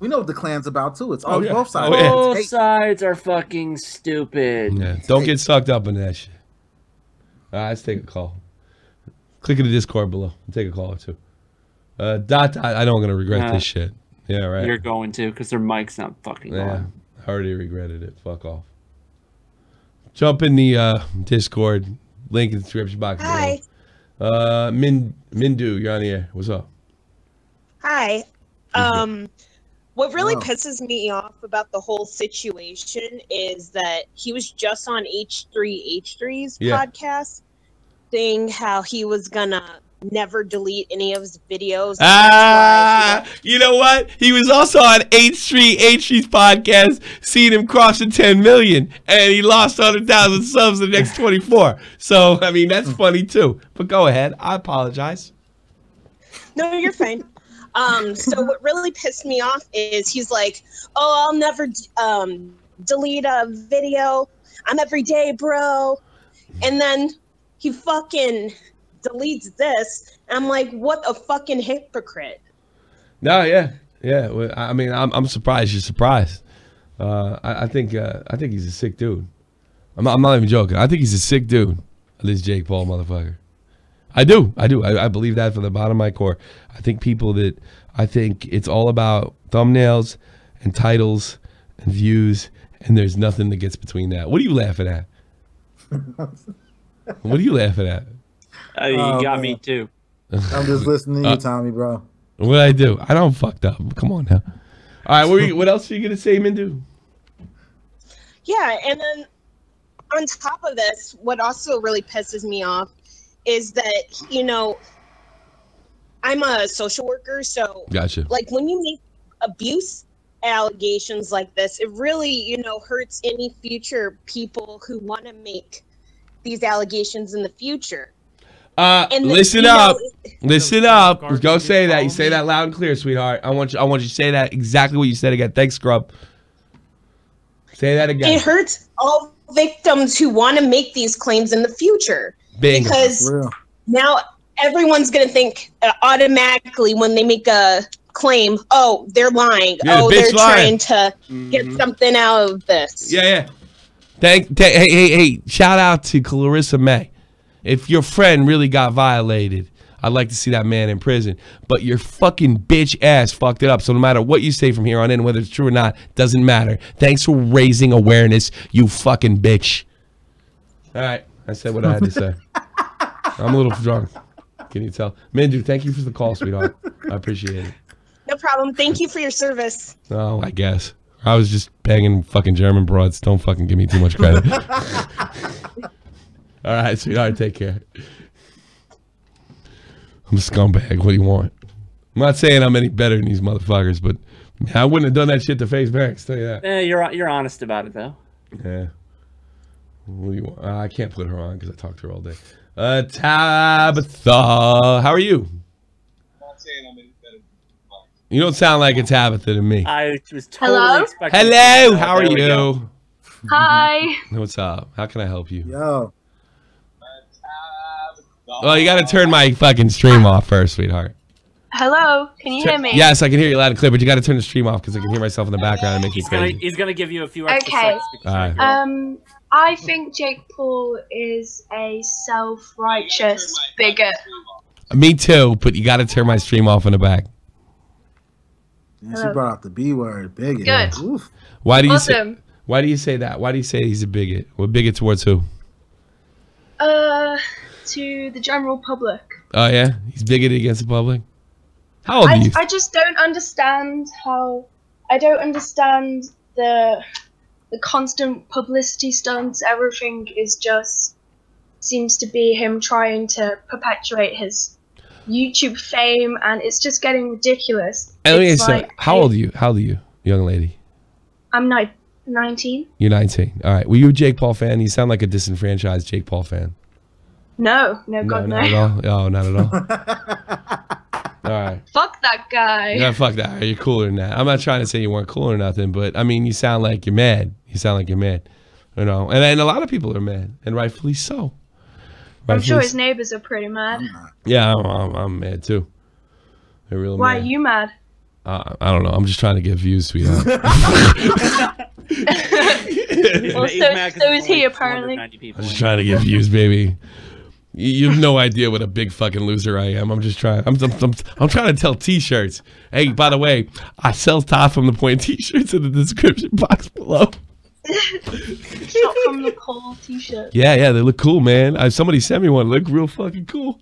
We know what the Klan's about too. It's all both sides.
Both sides are fucking stupid.
Yeah, don't get sucked up in that shit. All right, let's take a call. Click in the Discord below. I'll take a call or two. I know I'm gonna regret this shit. Yeah, right.
You're going to, because their mic's not fucking on.
I already regretted it. Fuck off. Jump in the Discord. Link in the description box.
Hi.
Mindu, you're on the air. What's up?
Hi. What really pisses me off about the whole situation is that he was just on H3H3's podcast saying how he was gonna never delete any of his videos.
You know what? He was also on H3H3's podcast, seeing him crossing 10 million, and he lost 100,000 subs in the next 24. So, I mean, that's funny too. But go ahead. I apologize.
No, you're fine. So what really pissed me off is he's like, oh, I'll never delete a video. I'm everyday, bro. And then he fucking deletes this. And I'm like, what a fucking hypocrite.
No, yeah. Well, I mean, I'm surprised you're surprised. I think he's a sick dude. I'm not even joking. I think he's a sick dude. This Jake Paul motherfucker. I do. I believe that from the bottom of my core. I think it's all about thumbnails and titles and views, and there's nothing that gets between that. What are you laughing at? What are you laughing at?
You got me too.
I'm just listening to you, Tommy, bro.
What I do? I don't fucked up. Come on now. All right, what else are you gonna say, Mindu?
Yeah, and then on top of this, what also really pisses me off is that, you know, I'm a social worker, so
gotcha.
Like when you make abuse allegations like this, it really, you know, hurts any future people who want to make these allegations in the future.
Listen up. Go say that. You say that loud and clear, sweetheart. I want you to say that exactly what you said again. Thanks, Scrub. Say that again.
It hurts all victims who want to make these claims in the future.
Bingo.
Because now everyone's going to think automatically when they make a claim, oh, they're lying. Oh, they're trying to get something out of this.
Yeah. Hey, shout out to Clarissa May. If your friend really got violated, I'd like to see that man in prison. But your fucking bitch ass fucked it up. So no matter what you say from here on in, whether it's true or not, doesn't matter. Thanks for raising awareness, you fucking bitch. All right. I said what I had to say. I'm a little drunk. Can you tell? Mindu, thank you for the call, sweetheart. I appreciate it.
No problem. Thank you for your service.
Oh, I guess. I was just banging fucking German broads. Don't fucking give me too much credit. All right, sweetheart. Take care. I'm a scumbag. What do you want? I'm not saying I'm any better than these motherfuckers, but I wouldn't have done that shit to Faze Banks. Tell you that.
You're honest about it, though.
Yeah. What do you want? I can't put her on because I talked to her all day. Tabitha, how are you? You don't sound like a Tabitha to me.
I was totally expecting.
Hello, how are you?
Hi.
What's up? How can I help you?
Yo.
Well, you got to turn my fucking stream off first, sweetheart.
Hello, can you hear me?
Yes, I can hear you loud and clear, but you got to turn the stream off because I can hear myself in the background and make you crazy.
He's gonna give you a few extra
Okay.
seconds.
I think Jake Paul is a self-righteous bigot.
Me too, but you got to turn my stream off in the back.
Yeah, she brought out the B word, bigot.
Good.
Oof.
Why do you say that? Why do you say he's a bigot? Well, bigot towards who?
To the general public.
Oh yeah, he's bigoted against the public. How old are you?
I just don't understand how. I don't understand the constant publicity stunts. Everything is just seems to be him trying to perpetuate his YouTube fame, and it's just getting ridiculous.
And let me say, how old are you? How old are you, young lady?
I'm 19.
You're 19. All right. Were you a Jake Paul fan? You sound like a disenfranchised Jake Paul fan.
No, God, no.
Not at all. Oh, not at all. All right.
Fuck that guy.
Yeah, fuck that. You're cooler than that. I'm not trying to say you weren't cool or nothing, but I mean, you sound like you're mad. You sound like you're mad. You know, and a lot of people are mad, and rightfully so.
I'm sure his neighbors are pretty mad.
Yeah, I'm mad too. They're real
Why
mad.
are you mad?
I don't know. I'm just trying to get views, sweetheart.
Well, so is he apparently.
I'm just trying to get views, baby. You have no idea what a big fucking loser I am. I'm just trying. I'm trying to tell T-shirts. Hey, by the way, I sell Top from the Point T-shirts in the description box below.
Shot from the pole T-shirt.
Yeah, they look cool, man. Somebody sent me one. They look real fucking cool.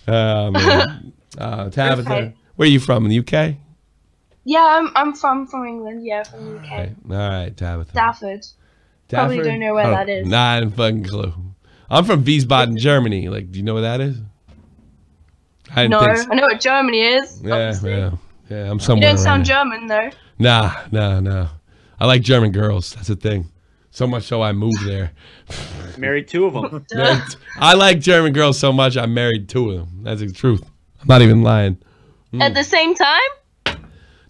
Man. Tabitha,
Okay.
where are you from? In the UK?
Yeah, I'm from England. Yeah, from the UK.
All right, Tabitha.
Stafford. Probably don't know where that is.
Nah, I didn't fucking clue. I'm from Wiesbaden, Germany. Like, do you know where that is? I didn't
No,
think so.
I know what Germany is.
Yeah. I'm
You
somewhere.
don't sound
around
German though.
there. Nah. I like German girls. That's the thing. So much so I moved there.
Married 2 of them.
I like German girls so much I married 2 of them. That's the truth. I'm not even lying.
At the same time?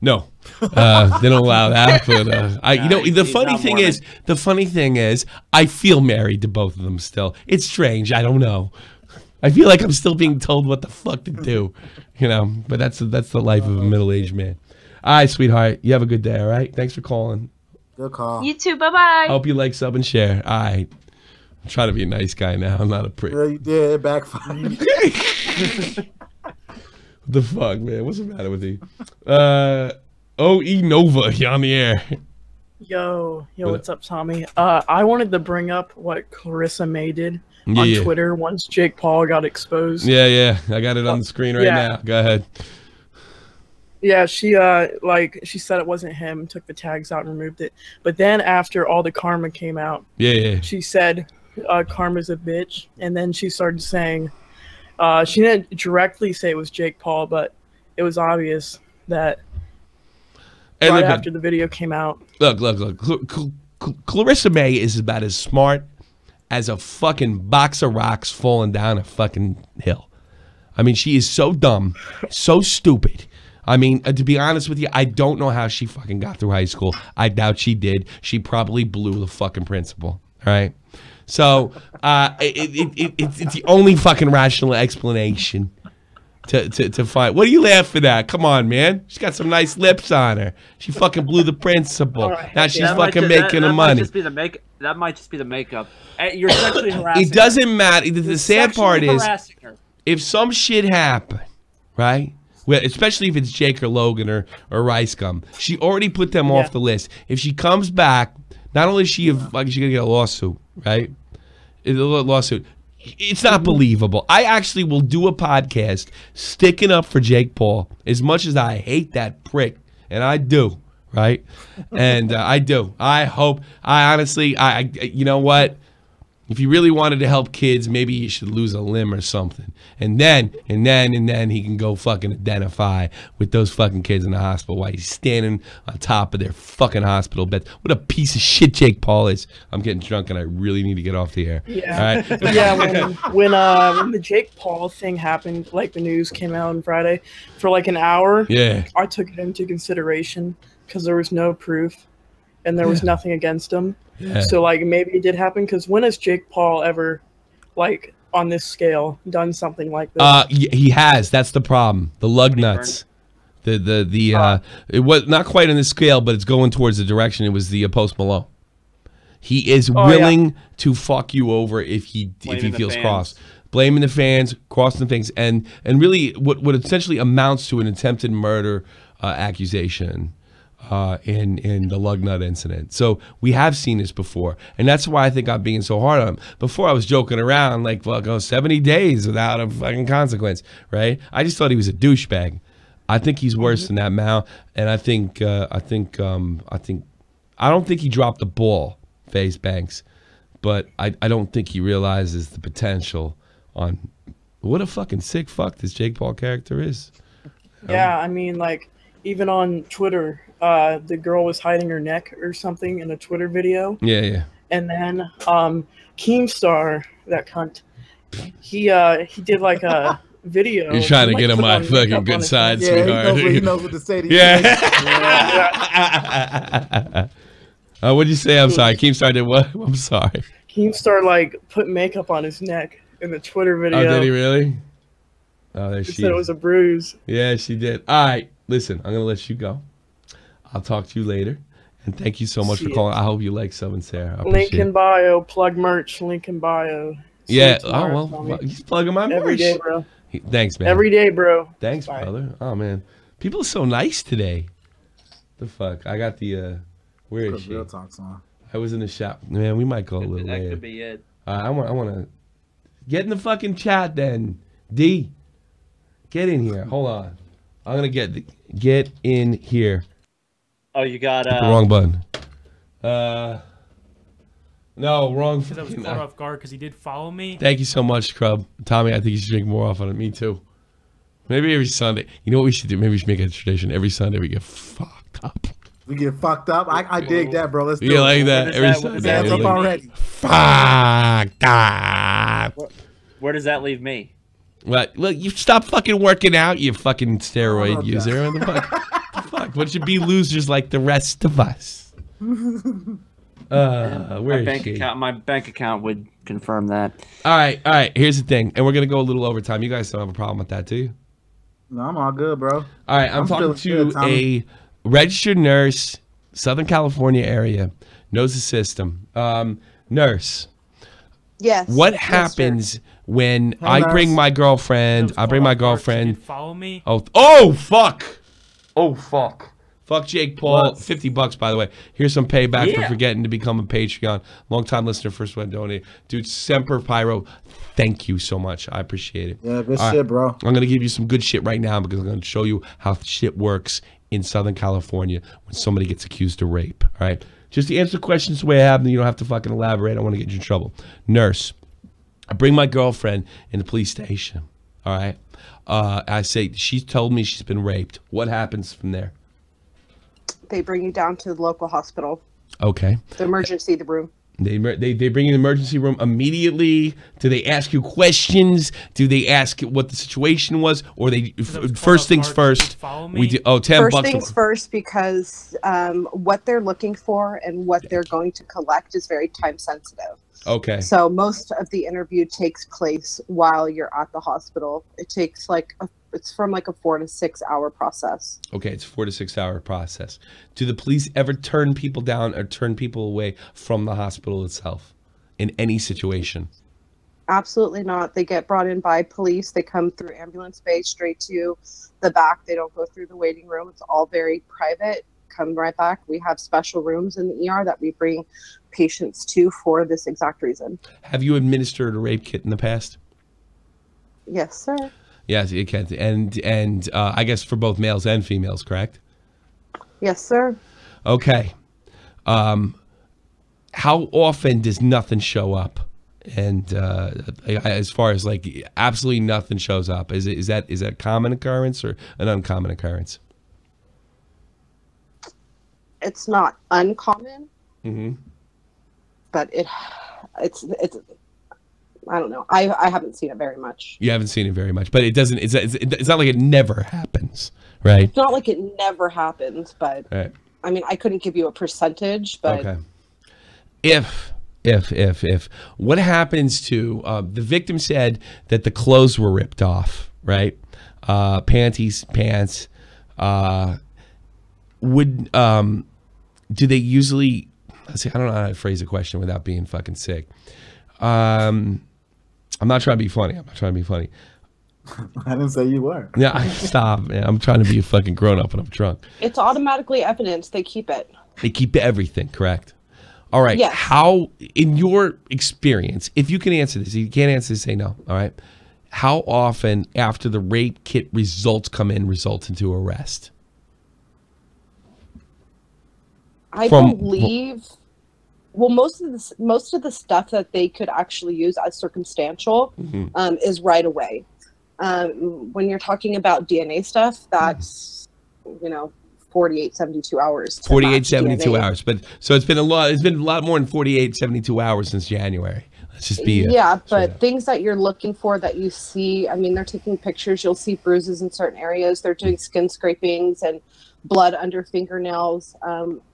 No, they don't allow that. But the funny thing is, I feel married to both of them still. It's strange. I don't know. I feel like I'm still being told what the fuck to do, you know. But that's the life of a middle-aged man. All right, sweetheart. You have a good day. All right. Thanks for calling.
Good call.
You too. Bye bye.
I hope you like, sub, and share. All right. I'm trying to be a nice guy now. I'm not a prick.
Yeah, you did. It backfired.
What the fuck, man? What's the matter with you? O.E. Nova, you on the air.
Yo, what's up, Tommy? I wanted to bring up what Clarissa May did on Twitter once Jake Paul got exposed.
Yeah. I got it on the screen right now. Go ahead.
Yeah, she said it wasn't him, took the tags out and removed it. But then after all the karma came out, she said karma's a bitch, and then she started saying she didn't directly say it was Jake Paul, but it was obvious that after the video came out.
Look. Clarissa May is about as smart as a fucking box of rocks falling down a fucking hill. I mean, she is so dumb, so stupid. I mean, to be honest with you, I don't know how she fucking got through high school. I doubt she did. She probably blew the fucking principal, all right? So it's the only fucking rational explanation to find. What are you laughing at? Come on, man. She's got some nice lips on her. She fucking blew the principal. Now she's fucking making the money.
That might just be the makeup. You're sexually harassing
It doesn't matter. The sad part is,
her.
if some shit happened, right? Well, especially if it's Jake or Logan or Rice Gum, she already put them off the list. If she comes back, not only is she gonna get a lawsuit, right? A lawsuit. It's not believable. I actually will do a podcast sticking up for Jake Paul as much as I hate that prick, and I do, right? And I do. I hope. I honestly, you know what? If you really wanted to help kids, maybe you should lose a limb or something. And then he can go fucking identify with those fucking kids in the hospital while he's standing on top of their fucking hospital beds. What a piece of shit Jake Paul is. I'm getting drunk and I really need to get off the air.
Yeah.
All right?
Yeah, when the Jake Paul thing happened, like the news came out on Friday, for like an hour, I took it into consideration because there was no proof and there was nothing against him. Yeah. So like maybe it did happen, because when has Jake Paul ever, like on this scale, done something like this?
He has. That's the problem. The lug nuts. It was not quite on this scale, but it's going towards the direction. It was the Post Malone. He is willing to fuck you over if he feels cross. Blaming the fans, crossing the things, and really what essentially amounts to an attempted murder accusation. In the lug nut incident. So we have seen this before, and that's why I think I'm being so hard on him. Before I was joking around like, 70 days without a fucking consequence, right? I just thought he was a douchebag. I think he's worse than that now, and I don't think he dropped the ball, Faze Banks, but I don't think he realizes the potential on What a fucking sick fuck this Jake Paul character is.
Yeah, I mean, like, even on Twitter, the girl was hiding her neck or something in a Twitter video.
Yeah, yeah.
And then Keemstar, that cunt, he did like a video.
You're trying to
like,
get on my fucking good side, sweetheart.
He knows what to say to you.
Yeah. What'd you say? I'm sorry. Keemstar did what? I'm sorry.
Keemstar like put makeup on his neck in the Twitter video.
Oh, did he really? Oh, there she
said it was a bruise.
Yeah, she did. All right, listen, I'm gonna let you go. I'll talk to you later, and thank you so much for calling. I hope you like Sub and Sarah.
Link in bio. Plug merch. Link in bio.
Yeah. Oh well, he's plugging my merch.
Every day, bro.
Thanks, man.
Every day, bro.
Thanks, brother. Oh man, people are so nice today. The fuck? I got the. Where is she?
Real talks on.
I was in the shop. Man, we might go a little later.
That could be it.
I want to get in the fucking chat then. D, get in here. Hold on. I'm gonna get in here.
Oh, you got
the wrong button. No, wrong.
Because I was caught off guard because he did follow me.
Thank you so much, Crub. Tommy, I think you should drink more often. Me too. Maybe every Sunday. You know what we should do? Maybe we should make it a tradition. Every Sunday we get fucked up.
We get fucked up. I dig that, bro. Let's do it.
You like that? Every Sunday.
Hands up already.
Fucked up.
Where does that leave me?
What? Look, you stop fucking working out, you fucking steroid user. What the fuck? The fuck? What should be losers like the rest of us? Where is she?
My bank account would confirm that.
All right. Here's the thing, and we're gonna go a little overtime. You guys don't have a problem with that, do you?
No, I'm all good, bro.
All right, I'm talking to a registered nurse, Southern California area, knows the system. Nurse.
Yes.
What happens when I bring my girlfriend? I bring my girlfriend.
Follow me.
Oh fuck! Oh fuck! Fuck Jake Paul. $50, by the way. Here's some payback for forgetting to become a Patreon. Long-time listener, first one donate. Dude, Semper Pyro, thank you so much. I appreciate it.
Yeah, good shit, bro.
I'm going to give you some good shit right now because I'm going to show you how shit works in Southern California when somebody gets accused of rape. All right? Just to answer questions the way I have them. You don't have to fucking elaborate. I don't want to get you in trouble. Nurse, I bring my girlfriend in the police station. All right? I say, she told me she's been raped. What happens from there?
They bring you down to the local hospital.
Okay.
The emergency room.
They bring you in the emergency room immediately. Do they ask you questions? Do they ask what the situation was? Or they first things first? We do. Oh, $10.
First things first, because what they're looking for and what they're going to collect is very time sensitive.
Okay.
So most of the interview takes place while you're at the hospital. It takes it's from like a 4 to 6 hour process.
Okay, it's a 4 to 6 hour process. Do the police ever turn people down or turn people away from the hospital itself in any situation?
Absolutely not. They get brought in by police. They come through ambulance bay straight to the back. They don't go through the waiting room. It's all very private. Come right back. We have special rooms in the ER that we bring patients to for this exact reason.
Have you administered a rape kit in the past?
Yes, sir.
Yes, you can. And I guess for both males and females, correct?
Yes, sir.
Okay. How often does nothing show up? And as far as like absolutely nothing shows up, is that a common occurrence or an uncommon occurrence?
It's not uncommon, but it's I don't know. I haven't seen it very much.
You haven't seen it very much, but it doesn't. It's not like it never happens, right?
It's not like it never happens, but
right.
I mean, I couldn't give you a percentage, but
okay. If what happens to the victim said that the clothes were ripped off, right? Panties, pants. Would do they usually? Let's see. I don't know how to phrase a question without being fucking sick. I'm not trying to be funny. I'm not trying to be funny.
I didn't say you were.
Yeah, stop, man. I'm trying to be a fucking grown up and I'm drunk.
It's automatically evidence. They keep it.
They keep everything, correct? All right.
Yes.
How, in your experience, if you can answer this, if you can't answer this, say no. All right. How often after the rape kit results come in results into arrest?
I believe. Well, most of the stuff that they could actually use as circumstantial is right away. When you're talking about DNA stuff, that's 48, 72 hours.
48, 72 hours. But so it's been a lot. It's been a lot more than 48, 72 hours since January. Let's just be.
But things that you're looking for that you see. I mean, they're taking pictures. You'll see bruises in certain areas. They're doing skin scrapings and blood under fingernails.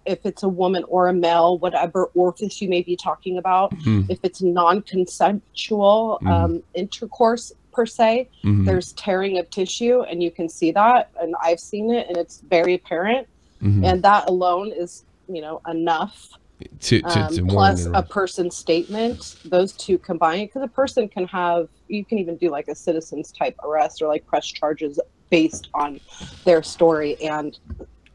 If it's a woman or a male, whatever orifice you may be talking about. If it's non-consensual intercourse per se, there's tearing of tissue, and you can see that, and I've seen it, and it's very apparent. And that alone is enough. To plus a person's statement, those two combined, because a person can have, you can even do like a citizen's type arrest or like press charges based on their story and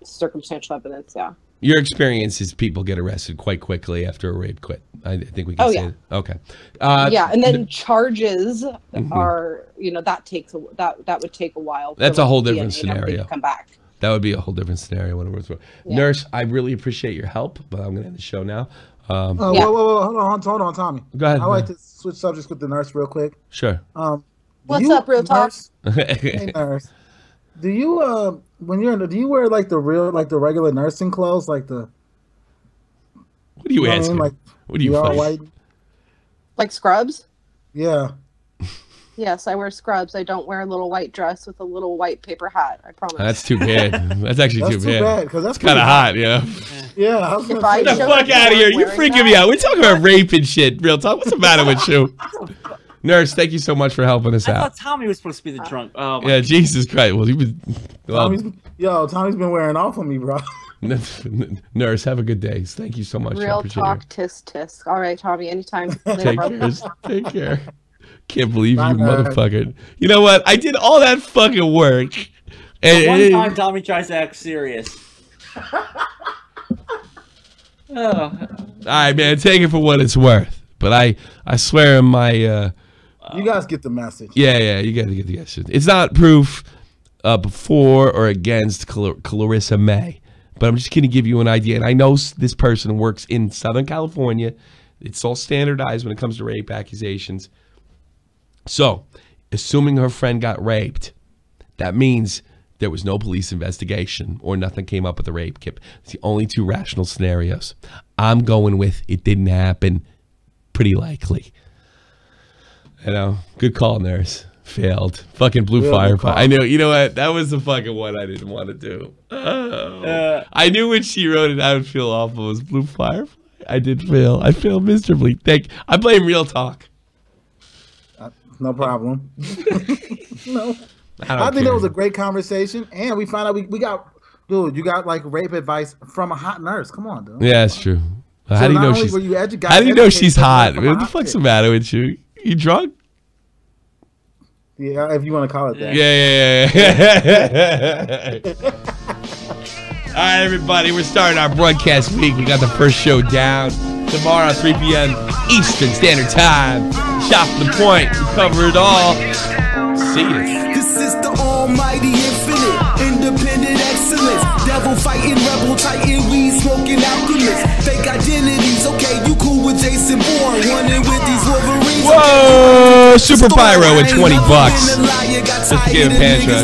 circumstantial evidence. Yeah.
Your experience is people get arrested quite quickly after a rape quit. I think we can say that. Okay.
And then charges are, that would take a while.
That's a whole different scenario.
Come back.
That would be a whole different scenario when it was. Nurse, I really appreciate your help, but I'm going to end the show now.
Whoa, hold on, Tommy.
Go ahead.
I like to switch subjects with the nurse real quick.
Sure.
What's up, real talk?
Hey, nurse. Do you do you wear like the regular nursing clothes, like the?
What are you asking?
Like,
what are you
white?
Like scrubs?
Yeah.
Yes, I wear scrubs. I don't wear a little white dress with a little white paper hat. I promise.
That's too bad. That's actually too bad.
Because that's
kind of hot, yeah.
Yeah. I was
Get the fuck out of here! You're freaking me out. We're talking about rape and shit. Real talk. What's the matter with you? Nurse, thank you so much for helping us out.
I thought Tommy was supposed to be the drunk. Oh,
yeah, Jesus Christ. Well, he was.
Tommy's been wearing off on me, bro.
Nurse, have a good day. Thank you so much.
Real talk, tisk. All right, Tommy, anytime.
Take care. Can't believe you, motherfucker. You know what? I did all that fucking work.
And one time Tommy tries to act serious.
All right, man. Take it for what it's worth. But I swear in my...
you guys get the message.
Yeah, you got to get the message. It's not proof before or against Clarissa May. But I'm just going to give you an idea. And I know this person works in Southern California. It's all standardized when it comes to rape accusations. So, assuming her friend got raped, that means there was no police investigation or nothing came up with the rape kit. It's the only two rational scenarios. I'm going with it didn't happen. Pretty likely. Good call, nurse. Failed. Fucking blue firefighter. I know. You know what? That was the fucking one I didn't want to do. I knew when she wrote it, I would feel awful. It was blue firefighter. I did fail. I failed miserably. I blame Real Talk.
No problem. No. I think that was a great conversation, and we found out we got, dude, you got like rape advice from a hot nurse. Come on, dude.
Yeah, that's true. How do you know she's? How do you know she's hot? What the fuck's the matter with you? You drunk?
Yeah, if you want to call it that.
Yeah. All right, everybody, we're starting our broadcast week. We got the first show down tomorrow, 3 p.m. Eastern Standard Time. Shop the point. We cover it all. See ya.
This is the almighty infinite, independent excellence. Devil fighting, rebel titan, weed smoking alchemist. Fake identities, okay, you cool with Jason Bourne. Running with these Wolverines.
Whoa! Super Pyro at $20. Just give a pants right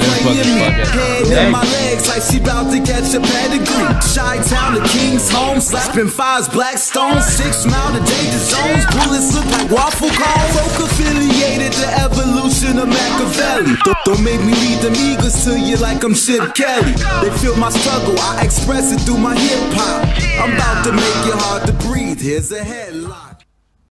in my legs like she about to catch a pedigree. Chi-Town, the King's home. Spin fives, black stones. 6 mile to danger zones. Bullets look like waffle cones. Folk affiliated to evolution of Machiavelli. Don't make me lead them eagles to you like I'm Chip Kelly. They feel my struggle, I express it through my hip hop. I'm about to make it hard to breathe. Here's a headline.